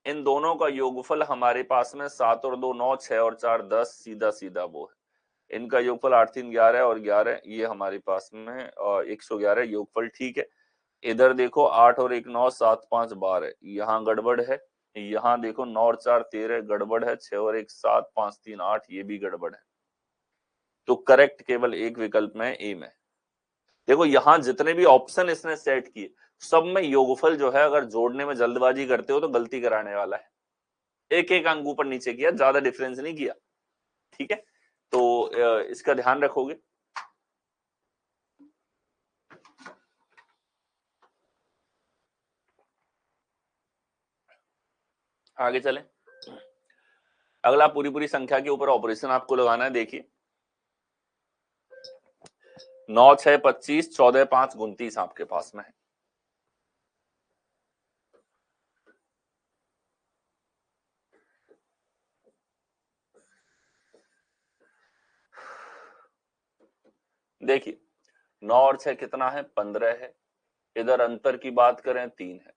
इन दोनों का योगफल हमारे पास में 7 और 2 9, 6 और 4 10, सीधा सीधा वो है। इनका योगफल 8, 3, 11 और 11, ये हमारे पास में 111 योगफल ठीक है। इधर देखो 8 और 1 9, 7, 5 12, यहाँ गड़बड़ है। यहाँ देखो 9 और 4 13, गड़बड़ है। 6 और 1 7, 5 3 8, ये भी गड़बड़ है। तो करेक्ट केवल एक विकल्प में ए में। देखो यहां जितने भी ऑप्शन इसने सेट किए सब में योगफल जो है, अगर जोड़ने में जल्दबाजी करते हो तो गलती कराने वाला है। एक एक अंक ऊपर नीचे किया, ज्यादा डिफरेंस नहीं किया। ठीक है, तो इसका ध्यान रखोगे। आगे चलें, अगला पूरी पूरी संख्या के ऊपर ऑपरेशन आपको लगाना है। देखिए 9, 6, 25, 14, 5, 29 आपके पास में है। देखिए 9 और 6 कितना है, 15 है। इधर अंतर की बात करें 3 है।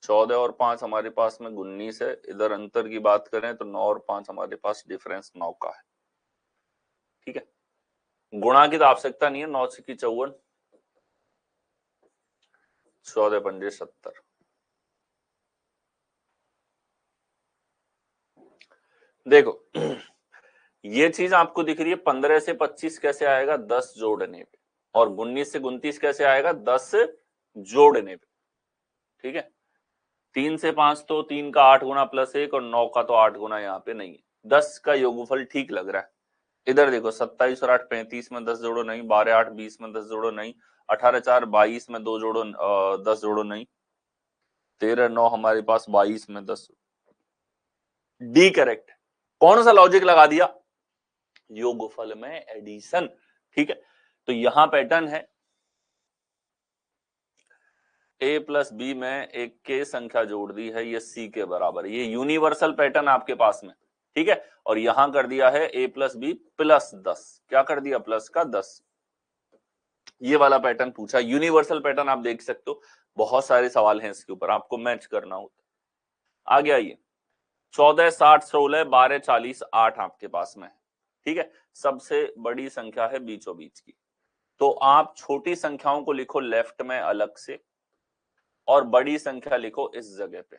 14 और 5 हमारे पास में 19 है। इधर अंतर की बात करें तो 9 और 5 हमारे पास डिफरेंस 9 का है। ठीक है, गुणा की तो आवश्यकता नहीं है। 9 से की 54, 14 पंजे 70। देखो ये चीज आपको दिख रही है, 15 से 25 कैसे आएगा, 10 जोड़ने पे, और 19 से 29 कैसे आएगा, 10 जोड़ने पे। ठीक है, 3 से 5 तो 3 का 8 गुना प्लस 1, और 9 का तो 8 गुना यहाँ पे नहीं है। 10 का योगफल ठीक लग रहा है। इधर देखो 27 और 8 35 में 10 जोड़ो नहीं, 12 8 20 में 10 जोड़ो नहीं, 18 4 22 में 2 जोड़ो 10 जोड़ो नहीं, 13 9 हमारे पास 22 में 10। D correct. कौन सा लॉजिक लगा दिया, योगफल में एडिशन। ठीक है, तो यहां पैटर्न है a प्लस बी में एक के संख्या जोड़ दी है, ये c के बराबर। ये यूनिवर्सल पैटर्न आपके पास में। ठीक है, और यहां कर दिया है a प्लस बी प्लस 10, क्या कर दिया, प्लस का 10। ये वाला पैटर्न पूछा, यूनिवर्सल पैटर्न आप देख सकते हो। बहुत सारे सवाल हैं इसके ऊपर, आपको मैच करना होता। आगे आइए 14 60 16 12 40 8 आपके पास में है। ठीक है, सबसे बड़ी संख्या है बीचों बीच की। तो आप छोटी संख्याओं को लिखो लेफ्ट में अलग से, और बड़ी संख्या लिखो इस जगह पे।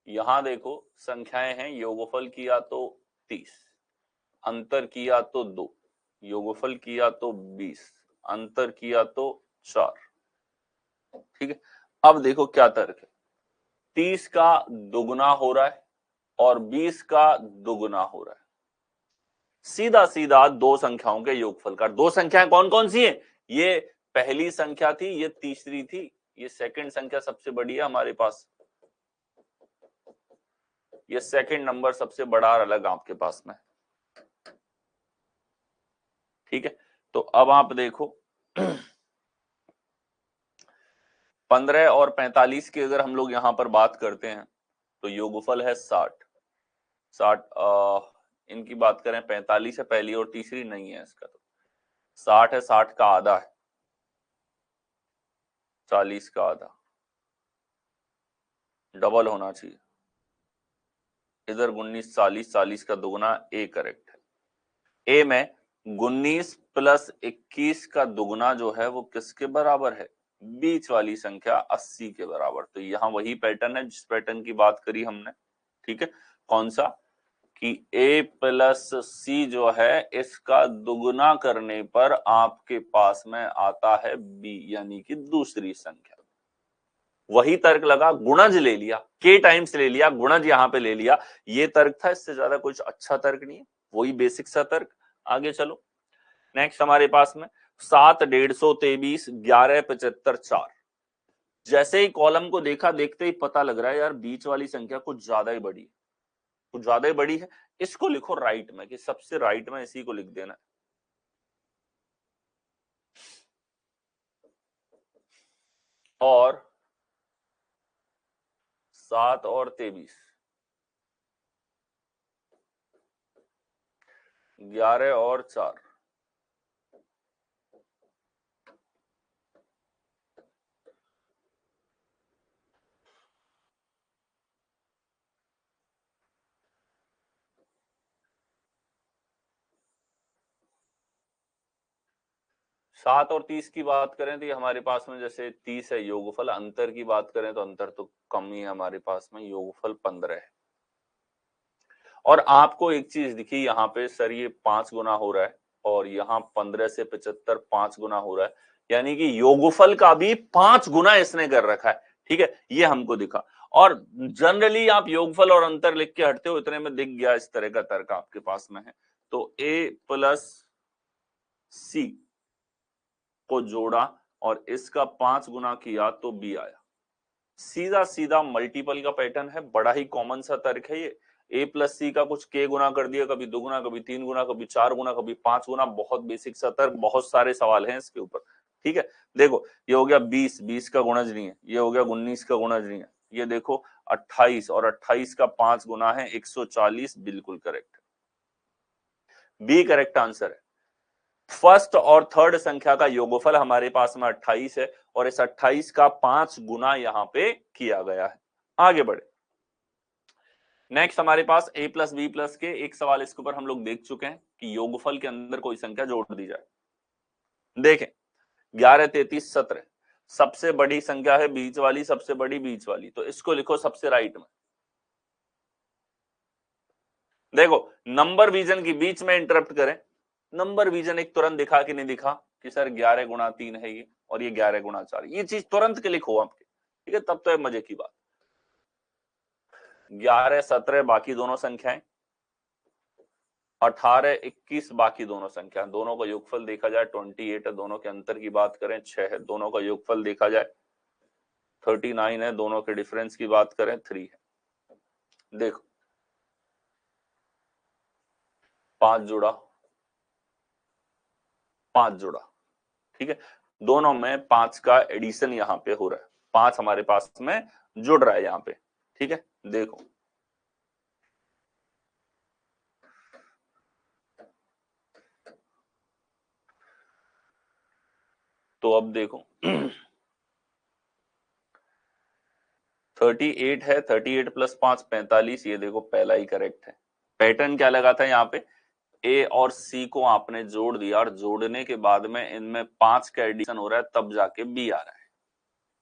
यहां देखो संख्याएं हैं, योगफल किया तो 30, अंतर किया तो 2, योगफल किया तो 20, अंतर किया तो 4। ठीक है, अब देखो क्या तर्क है, 30 का दुगुना हो रहा है और 20 का दुगुना हो रहा है। सीधा सीधा दो संख्याओं के योगफल का। दो संख्याएं कौन कौन सी हैं, ये पहली संख्या थी, ये तीसरी थी, ये सेकंड संख्या सबसे बड़ी है हमारे पास, ये सेकंड नंबर सबसे बड़ा और अलग आपके पास में, ठीक है। तो अब आप देखो 15 और 45 की अगर हम लोग यहां पर बात करते हैं तो योगफल है 60। 60 इनकी बात करें 45 है पहली और तीसरी नहीं है इसका, तो 60 है, 60 का आधा है, 40 का आधा, डबल होना चाहिए इधर 19 40, 40 का दुगना, ए करेक्ट है। ए में 19 प्लस 21 का दुगना जो है वो किसके बराबर है, बीच वाली संख्या 80 के बराबर। तो यहां वही पैटर्न है जिस पैटर्न की बात करी हमने, ठीक है। कौन सा, कि a प्लस सी जो है इसका दुगना करने पर आपके पास में आता है b, यानी कि दूसरी संख्या। वही तर्क लगा, गुणज ले लिया, k टाइम्स ले लिया, गुणज यहां पे ले लिया, ये तर्क था, इससे ज्यादा कुछ अच्छा तर्क नहीं है, वही बेसिक सा तर्क। आगे चलो, नेक्स्ट हमारे पास में 7 153 11 75 4। जैसे ही कॉलम को देखा, देखते ही पता लग रहा है यार बीच वाली संख्या कुछ ज्यादा ही बड़ी है, कुछ ज्यादा ही बड़ी है। इसको लिखो राइट में, कि सबसे राइट में इसी को लिख देना। और 7 और 23, 11 और 4, सात और 30 की बात करें तो ये हमारे पास में जैसे 30 है योगफल, अंतर की बात करें तो अंतर तो कम ही है हमारे पास में, योगफल 15 है। और आपको एक चीज दिखी यहाँ पे, सर ये 5 गुना हो रहा है और यहाँ 15 से 75 5 गुना हो रहा है, यानी कि योगफल का भी 5 गुना इसने कर रखा है, ठीक है, ये हमको दिखा। और जनरली आप योगफल और अंतर लिख के हटते हो, इतने में दिख गया इस तरह का तर्क आपके पास में है। तो a प्लस सी को जोड़ा और इसका 5 गुना किया तो b आया। सीधा सीधा मल्टीपल का पैटर्न है, बड़ा ही कॉमन सा तर्क है ये। ए प्लस सी का कुछ के गुना कर दिया, कभी 2 गुना, कभी 3 गुना, कभी 4 गुना, कभी 5 गुना, बहुत बेसिक सा तर्क, बहुत सारे सवाल हैं इसके ऊपर, ठीक है। देखो ये हो गया 20, 20 का गुणज नहीं है, ये हो गया 19 का गुणज नहीं है, ये देखो 28 और 28 का 5 गुना है 140, बिल्कुल करेक्ट, बी करेक्ट आंसर है। फर्स्ट और थर्ड संख्या का योगफल हमारे पास में 28 है और इस 28 का 5 गुना यहां पे किया गया है। आगे बढ़े, नेक्स्ट हमारे पास a प्लस बी प्लस के, एक सवाल इसके ऊपर हम लोग देख चुके हैं कि योगफल के अंदर कोई संख्या जोड़ दी जाए। देखें 11 33 17, सबसे बड़ी संख्या है बीच वाली, सबसे बड़ी बीच वाली, तो इसको लिखो सबसे राइट में। देखो नंबर विजन की बीच में इंटरप्ट करें, नंबर विजन एक तुरंत दिखा कि नहीं दिखा कि सर 11 गुणा 3 है ये और ये 11 गुणा 4, ये चीज तुरंत क्लिक हो आपके, ठीक है, तब तो है मजे की बात। 11 17 बाकी दोनों संख्याएं, 18 21 बाकी दोनों संख्या, दोनों का योगफल देखा जाए 28 है, दोनों के अंतर की बात करें 6 है, दोनों का योगफल देखा जाए 39 है, दोनों के डिफरेंस की बात करें 3 है। देखो 5 जुड़ा, 5 जुड़ा, ठीक है, दोनों में 5 का एडिशन यहां पे हो रहा है, 5 हमारे पास में जुड़ रहा है यहां पे, ठीक है। देखो तो अब देखो 38 है, 38 प्लस 5 45, ये देखो पहला ही करेक्ट है। पैटर्न क्या लगा था यहाँ पे, ए और सी को आपने जोड़ दिया और जोड़ने के बाद में इनमें 5 का एडिशन हो रहा है, तब जाके बी आ रहा है।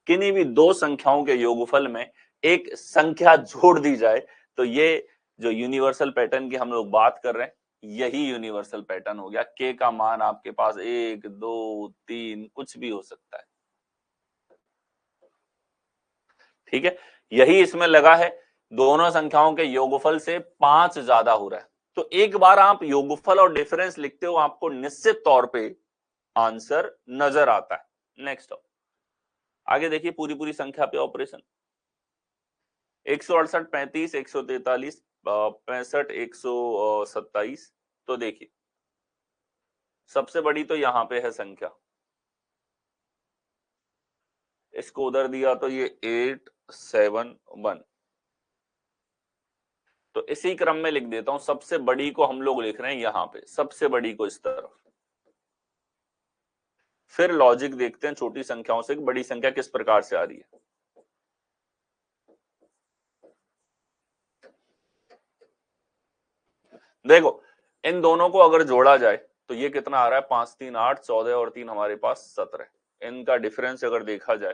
किन्हीं भी दो संख्याओं के योगफल में एक संख्या जोड़ दी जाए तो ये जो यूनिवर्सल पैटर्न की हम लोग बात कर रहे हैं, यही यूनिवर्सल पैटर्न हो गया। के का मान आपके पास 1 2 3 कुछ भी हो सकता है, ठीक है, यही इसमें लगा है। दोनों संख्याओं के योगफल से 5 ज्यादा हो रहा है, तो एक बार आप योगफल और डिफरेंस लिखते हो, आपको निश्चित तौर पे आंसर नजर आता है। नेक्स्ट आगे देखिए पूरी पूरी संख्या पे ऑपरेशन, 168, 35, 143, 65, 127। तो देखिए सबसे बड़ी तो यहां पे है संख्या, इसको उधर दिया तो ये 871। तो इसी क्रम में लिख देता हूं, सबसे बड़ी को हम लोग लिख रहे हैं यहां पे, सबसे बड़ी को इस तरफ। फिर लॉजिक देखते हैं छोटी संख्याओं से बड़ी संख्या किस प्रकार से आ रही है। देखो इन दोनों को अगर जोड़ा जाए तो ये कितना आ रहा है, 5 3 8, 14 और 3 हमारे पास 17। इनका डिफरेंस अगर देखा जाए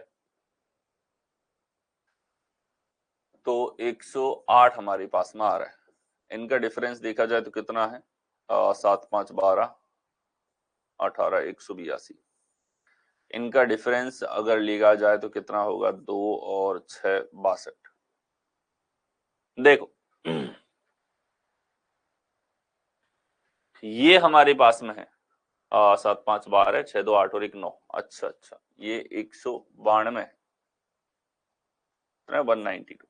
तो 108 हमारे पास में आ रहा है। इनका डिफरेंस देखा जाए तो कितना है, 7 5 12 18, 182। इनका डिफरेंस अगर लिया जाए तो कितना होगा, 2 और 6 62। देखो ये हमारे पास में है 7 5 12, 6 2 8 और 1 9। अच्छा अच्छा, ये 192 है, 192।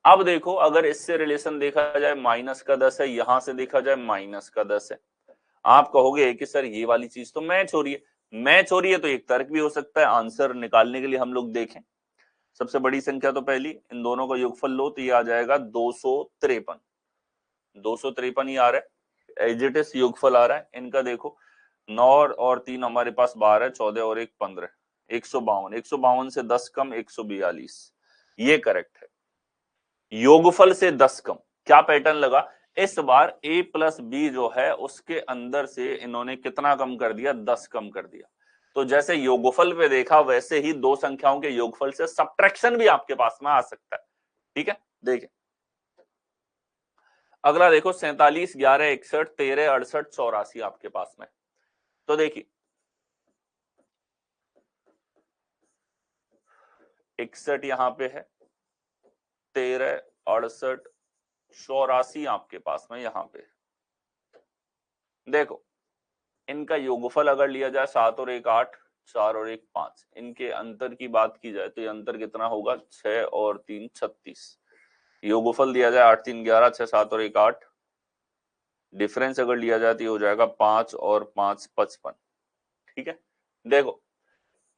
अब देखो अगर इससे रिलेशन देखा जाए, माइनस का 10 है, यहां से देखा जाए माइनस का 10 है। आप कहोगे कि सर ये वाली चीज तो मैच हो रही है, मैच हो रही है तो एक तर्क भी हो सकता है। आंसर निकालने के लिए हम लोग देखें, सबसे बड़ी संख्या तो पहली, इन दोनों का योगफल लो तो ये आ जाएगा 253। 253 ही आ रहा है, एज इट इज योगफल आ रहा है इनका। देखो 9 और 3 हमारे पास 12, 14 और 1 15, 152। 152 से 10 कम 142, ये करेक्ट है। योगफल से 10 कम, क्या पैटर्न लगा इस बार, a प्लस बी जो है उसके अंदर से इन्होंने कितना कम कर दिया, 10 कम कर दिया। तो जैसे योगफल पे देखा वैसे ही दो संख्याओं के योगफल से सब्ट्रैक्शन भी आपके पास में आ सकता है। ठीक है, देखिए अगला देखो 47, 11, 61, 13, 68, 84 आपके पास में। तो देखिए 61 यहां पे है, 13, 68, 84 आपके पास में यहां पे। देखो इनका योगफल अगर लिया जाए 7 और 1 8, 4 और 1 5, इनके अंतर की बात की जाए तो ये अंतर कितना होगा, 6 और 3 36। योगफल दिया जाए 8 3 11, 6 7 और 1 8, डिफरेंस अगर लिया जाए तो ये हो जाएगा 5 और 5 55। ठीक है, देखो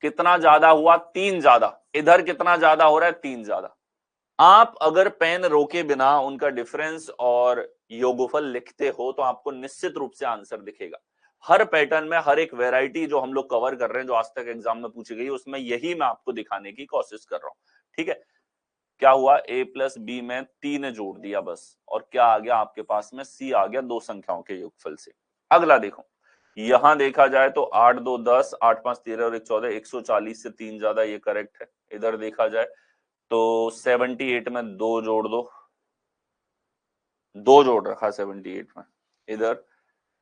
कितना ज्यादा हुआ, 3 ज्यादा, इधर कितना ज्यादा हो रहा है, 3 ज्यादा। आप अगर पेन रोके बिना उनका डिफरेंस और योगफल लिखते हो तो आपको निश्चित रूप से आंसर दिखेगा। हर पैटर्न में हर एक वैरायटी जो हम लोग कवर कर रहे हैं, जो आज तक एग्जाम में पूछी गई, उसमें यही मैं आपको दिखाने की कोशिश कर रहा हूं। ठीक है, क्या हुआ, a प्लस बी में 3 जोड़ दिया बस, और क्या आ गया आपके पास में, c आ गया, दो संख्याओं के योगफल से। अगला देखो, यहां देखा जाए तो 8 2 10, 8 5 13 और 1 14, 140 से 3 ज्यादा, ये करेक्ट है। इधर देखा जाए तो 78 में 2 जोड़ दो, 2 जोड़ रखा है 78 में। इधर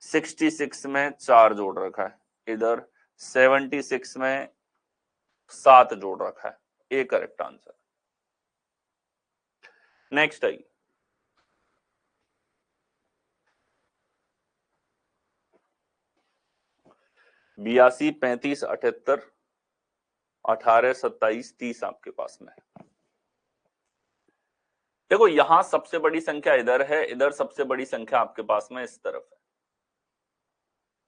66 में 4 जोड़ रखा है, इधर 76 में 7 जोड़ रखा है, ये करेक्ट आंसर। नेक्स्ट आई 82, 35, 78, 18, 27, 30 आपके पास में है। देखो यहां सबसे बड़ी संख्या इधर है, इधर सबसे बड़ी संख्या आपके पास में इस तरफ है।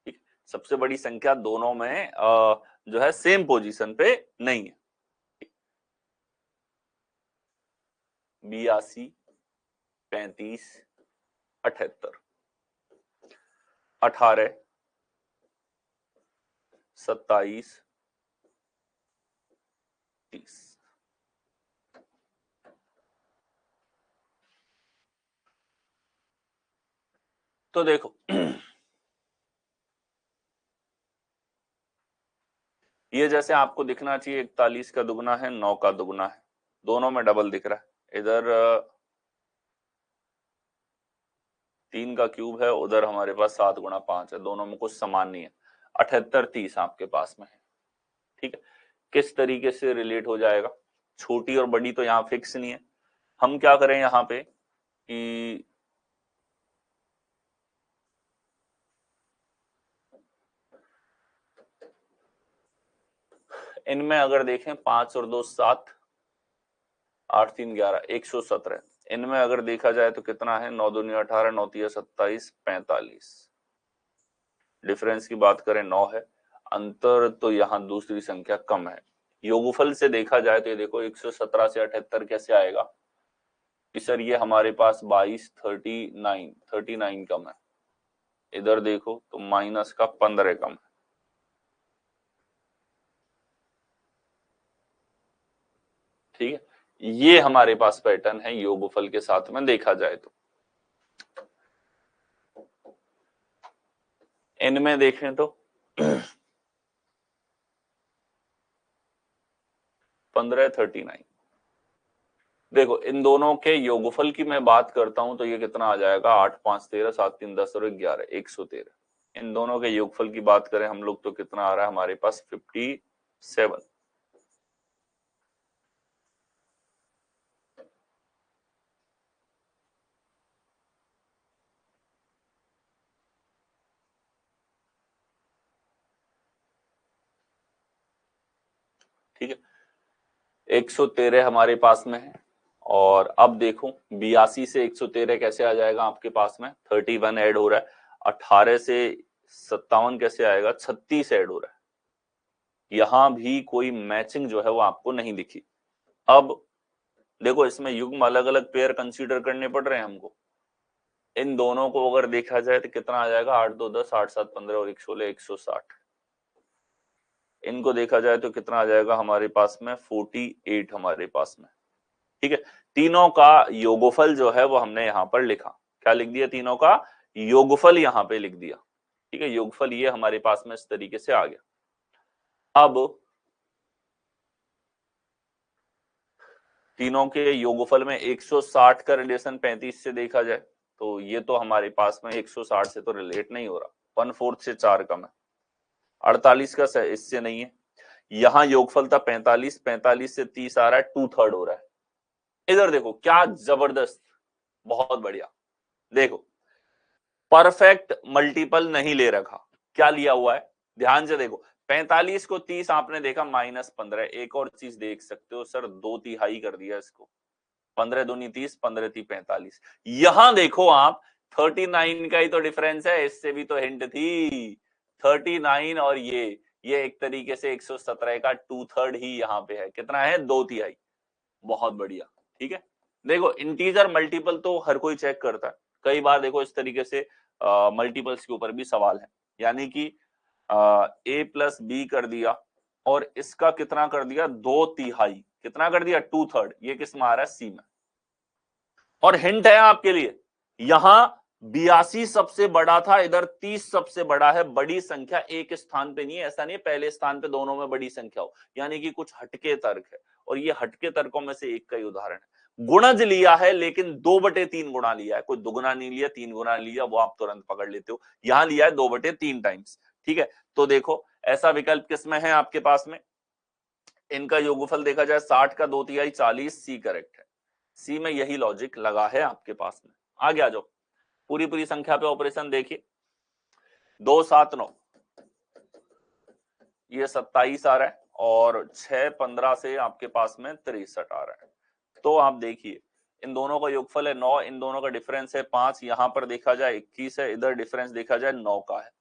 ठीक, सबसे बड़ी संख्या दोनों में जो है सेम पोजीशन पे नहीं है। 82, 35, 78, 18, 27, 30। तो देखो ये जैसे आपको दिखना चाहिए 41 का दुगना है, 9 का दुगना है, दोनों में डबल दिख रहा है। इधर 3 का क्यूब है, उधर हमारे पास 7 गुणा 5 है, दोनों में कुछ समान नहीं है। 78 30 आपके पास में है। ठीक है, किस तरीके से रिलेट हो जाएगा, छोटी और बड़ी तो यहाँ फिक्स नहीं है। हम क्या करें यहाँ पे कि इनमें अगर देखें 5 और 2 7, 8 3 11, 117। इनमें अगर देखा जाए तो कितना है, 9 दूनी 18, 9 तिया 27, 45। डिफरेंस की बात करें 9 है, अंतर तो यहाँ दूसरी संख्या कम है। योगफल से देखा जाए तो ये देखो 117 से 78 कैसे आएगा कि सर ये हमारे पास 22, 39 कम है। इधर देखो तो माइनस का 15 कम है। ठीक है, ये हमारे पास पैटर्न है योगफल के साथ में देखा जाए तो। इनमें देखें तो 15, 39। देखो इन दोनों के योगफल की मैं बात करता हूं तो ये कितना आ जाएगा, 8 5 13, 7 3 10 और 11, 113। इन दोनों के योगफल की बात करें हम लोग तो कितना आ रहा है हमारे पास, 57। ठीक है, 113 हमारे पास में है। और अब देखो 82 से 113 कैसे आ जाएगा आपके पास में, 31 ऐड हो रहा है। 18 से 57 कैसे आएगा, 36 ऐड हो रहा है। यहां भी कोई मैचिंग जो है वो आपको नहीं दिखी। अब देखो इसमें युग्म अलग अलग पेयर कंसीडर करने पड़ रहे हैं हमको। इन दोनों को अगर देखा जाए तो कितना आ जाएगा, 8 2 10, 8 7 15 और 1 16, 160। इनको देखा जाए तो कितना आ जाएगा हमारे पास में, 48 हमारे पास में। ठीक है, तीनों का योगफल जो है वो हमने यहां पर लिखा। क्या लिख दिया, तीनों का योगफल यहां पे लिख दिया। ठीक है, योगफल ये हमारे पास में इस तरीके से आ गया। अब तीनों के योगफल में 160 का रिलेशन 35 से देखा जाए तो ये तो हमारे पास में 160 से तो रिलेट नहीं हो रहा, 1/4 से 4 कम है। 48 का इससे नहीं है। यहां योगफल था 45, 45 से 30 आ रहा है, 2/3 हो रहा है। इधर देखो क्या जबरदस्त, बहुत बढ़िया। देखो परफेक्ट मल्टीपल नहीं ले रखा, क्या लिया हुआ है, ध्यान से देखो। 45 को 30 आपने देखा -15। एक और चीज देख सकते हो सर, 2/3 कर दिया इसको, 15 दूनी 30, 15 × 45। यहां देखो आप 39 का ही तो डिफरेंस है, इससे भी तो हिंट थी। 39 और ये एक तरीके से 117 का 2/3 ही यहाँ पे है, कितना है, 2/3। बहुत बढ़िया। ठीक है, देखो इंटीजर मल्टीपल तो हर कोई चेक करता है। कई बार देखो इस तरीके से मल्टीपल्स के ऊपर भी सवाल है, यानी कि a + b कर दिया और इसका कितना कर दिया, 2/3, कितना कर दिया, 2/3। ये किस में आ रहा है, सी में। और हिंट है आपके लिए, यहां 82 सबसे बड़ा था, इधर 30 सबसे बड़ा है। बड़ी संख्या एक स्थान पे नहीं है, ऐसा नहीं है पहले स्थान पे दोनों में बड़ी संख्या हो, यानी कि कुछ हटके तर्क है। और ये हटके तर्कों में से एक का ही उदाहरण है। गुणज लिया है लेकिन 2/3 गुणा लिया है, कोई दुगुना नहीं लिया, 3 गुणा लिया, वो आप तुरंत पकड़ लेते हो। यहां लिया है 2/3 टाइम्स। ठीक है, तो देखो ऐसा विकल्प किसमें है आपके पास में, इनका योगफल देखा जाए 60 का 2/3 40, सी करेक्ट है। सी में यही लॉजिक लगा है आपके पास में। आगे आ जाओ, पूरी पूरी संख्या पे ऑपरेशन देखिए। 2 7 9, ये 27 आ रहा है और 6 15 से आपके पास में 63 आ रहा है। तो आप देखिए इन दोनों का योगफल है 9, इन दोनों का डिफरेंस है 5। यहां पर देखा जाए 21 है, इधर डिफरेंस देखा जाए 9 का है।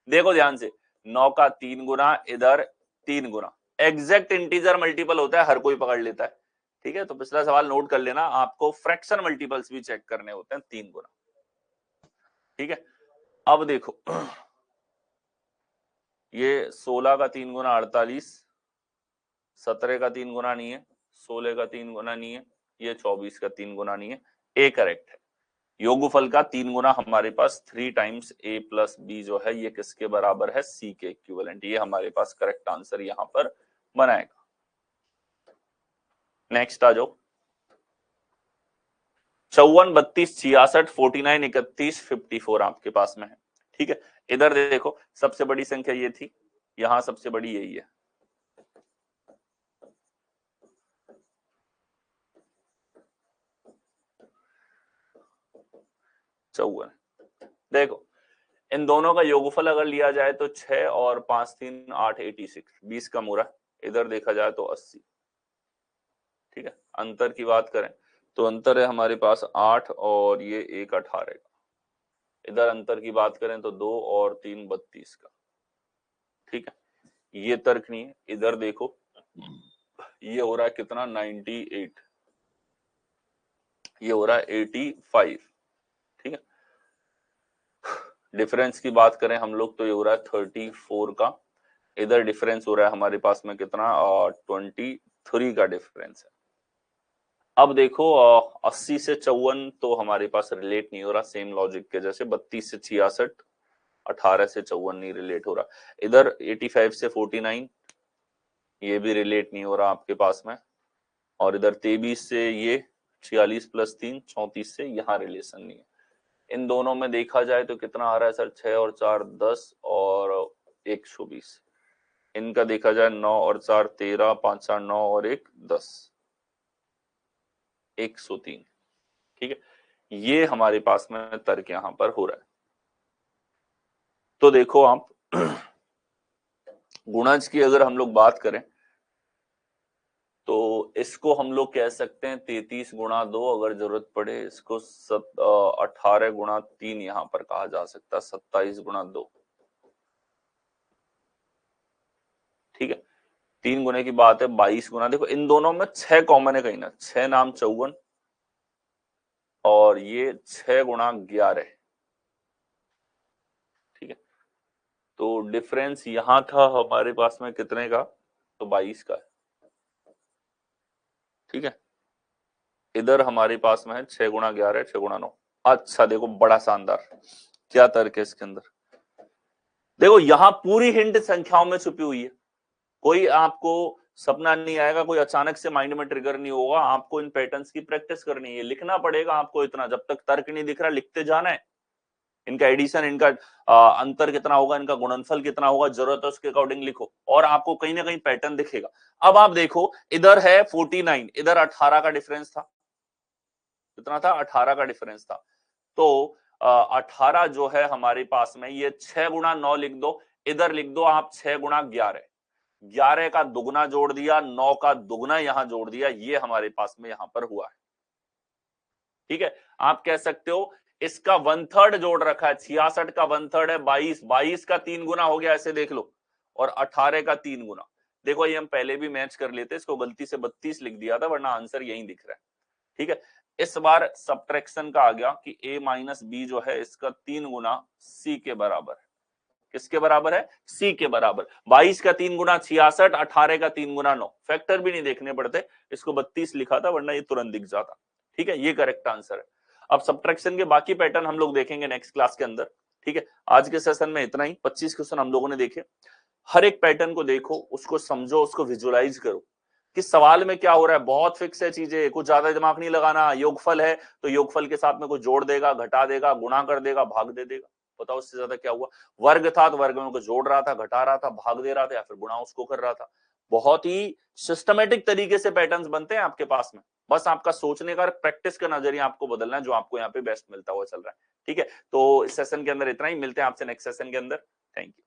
देखो ध्यान से, 9 का 3 गुना, इधर 3 गुना। एग्जैक्ट इंटीजर मल्टीपल होता है, हर कोई पकड़ लेता है। ठीक है, तो पिछला सवाल नोट कर लेना, आपको फ्रैक्शन मल्टीपल्स भी चेक करने होते हैं, 3 गुना। ठीक है, अब देखो ये 16 का 3 गुना 48, 17 का 3 गुना नहीं है, 16 का 3 गुना नहीं है, ये 24 का 3 गुना नहीं है। ए करेक्ट है। योगफल का 3 गुना हमारे पास 3 टाइम्स a + b जो है ये किसके बराबर है, सी के इक्विवेलेंट। ये हमारे पास करेक्ट आंसर यहां पर बनाएगा। नेक्स्ट आ जाओ, 54 32 66 49 31 54 आपके पास में है। ठीक है, इधर देखो सबसे बड़ी संख्या ये थी, यहां सबसे बड़ी यही है। चौवन। देखो इन दोनों का योगफल अगर लिया जाए तो 6 और 5 3 8 86, 20 कम हो रहा है, इधर देखा जाए तो 80। ठीक है, अंतर की बात करें तो अंतर है हमारे पास 8 और ये 1 18 का। इधर अंतर की बात करें तो 2 और 3 32 का। ठीक है, ये तर्क नहीं है। इधर देखो ये हो रहा है कितना 98, ये हो रहा है 85। ठीक है, डिफरेंस की बात करें हम लोग तो ये हो रहा है 34 का। इधर डिफरेंस हो रहा है हमारे पास में कितना 23 का डिफरेंस है। अब देखो 80 से 54 तो हमारे पास रिलेट नहीं हो रहा, सेम लॉजिक के जैसे 32 से 66, 18 से 54 नहीं रिलेट हो रहा। इधर 85 से 49 ये भी रिलेट नहीं हो रहा आपके पास में, और इधर 23 से ये 46 + 3 34 से यहाँ रिलेशन नहीं है। इन दोनों में देखा जाए तो कितना आ रहा है सर, 6 और 4 10 और 120। इनका देखा जाए 9 और 4 13, 5 4 9 और 1 10, 103। ठीक है, ये हमारे पास में तर्क यहां पर हो रहा है। तो देखो आप गुणज की अगर हम लोग बात करें तो इसको हम लोग कह सकते हैं 33 गुणा 2, अगर जरूरत पड़े इसको 18 गुणा 3 यहां पर कहा जा सकता है, 27 गुणा 2। ठीक है, 3 गुने की बात है, 22 गुना। देखो इन दोनों में 6 कॉमन है कहीं ना, 6 नाम 54 और ये 6 गुणा 11। ठीक है, तो डिफरेंस यहां था हमारे पास में कितने का, तो 22 का है। ठीक है, इधर हमारे पास में है 6 गुणा 11, 6 गुणा 9। अच्छा देखो बड़ा शानदार, क्या तर्क है इसके अंदर। देखो यहां पूरी हिंट संख्याओं में छुपी हुई है, कोई आपको सपना नहीं आएगा, कोई अचानक से माइंड में ट्रिगर नहीं होगा। आपको इन पैटर्न्स की प्रैक्टिस करनी है, लिखना पड़ेगा आपको इतना, जब तक तर्क नहीं दिख रहा लिखते जाना है। इनका एडिशन, इनका अंतर कितना होगा, इनका गुणनफल कितना होगा, जरूरत है उसके अकॉर्डिंग लिखो और आपको कहीं ना कहीं पैटर्न दिखेगा। अब आप देखो इधर है 49, इधर 18 का डिफरेंस था। कितना था, 18 का डिफरेंस था। तो 18 जो है हमारे पास में, ये 6 गुणा 9 लिख दो, इधर लिख दो आप 6 गुणा 11। 11 का दुगना जोड़ दिया, 9 का दुगना यहां जोड़ दिया, ये हमारे पास में यहां पर हुआ है। ठीक है, आप कह सकते हो इसका 1/3 जोड़ रखा है, 66 का 1/3 है 22, 22 का 3 गुना हो गया, ऐसे देख लो, और 18 का 3 गुना। देखो ये हम पहले भी मैच कर लेते, इसको गलती से 32 लिख दिया था, वरना आंसर यही दिख रहा है। ठीक है, इस बार सब्ट्रैक्शन का आ गया कि a माइनस बी जो है इसका 3 गुना c के बराबर है। किसके बराबर है, c के बराबर। 22 का 3 गुना 66, 18 का 3 गुना 9, फैक्टर भी नहीं देखने पड़ते, इसको 32 लिखा था वरना ये तुरंत दिख जाता। ठीक है, ये करेक्ट आंसर है। अब सब्ट्रैक्शन के बाकी पैटर्न हम लोग देखेंगे नेक्स्ट क्लास के अंदर। ठीक है, आज के सेशन में इतना ही। 25 क्वेश्चन हम लोगों ने देखे। हर एक पैटर्न को देखो, उसको समझो, उसको विजुअलाइज करो कि सवाल में क्या हो रहा है। बहुत फिक्स है चीजें, कुछ ज्यादा दिमाग नहीं लगाना। योगफल है तो योगफल के साथ में कुछ जोड़ देगा, घटा देगा, गुणा कर देगा, भाग दे देगा। बताओ इससे ज्यादा क्या हुआ। वर्ग था तो वर्ग में को जोड़ रहा था, घटा रहा था, भाग दे रहा था, या फिर गुणा उसको कर रहा था। बहुत ही सिस्टमेटिक तरीके से पैटर्न्स बनते हैं आपके पास में। बस आपका सोचने का, प्रैक्टिस का नजरिया आपको बदलना है, जो आपको यहाँ पे बेस्ट मिलता हुआ चल रहा है। ठीक है, तो इस सेशन के अंदर इतना ही। मिलते हैं आपसे नेक्स्ट सेशन के अंदर। Thank you.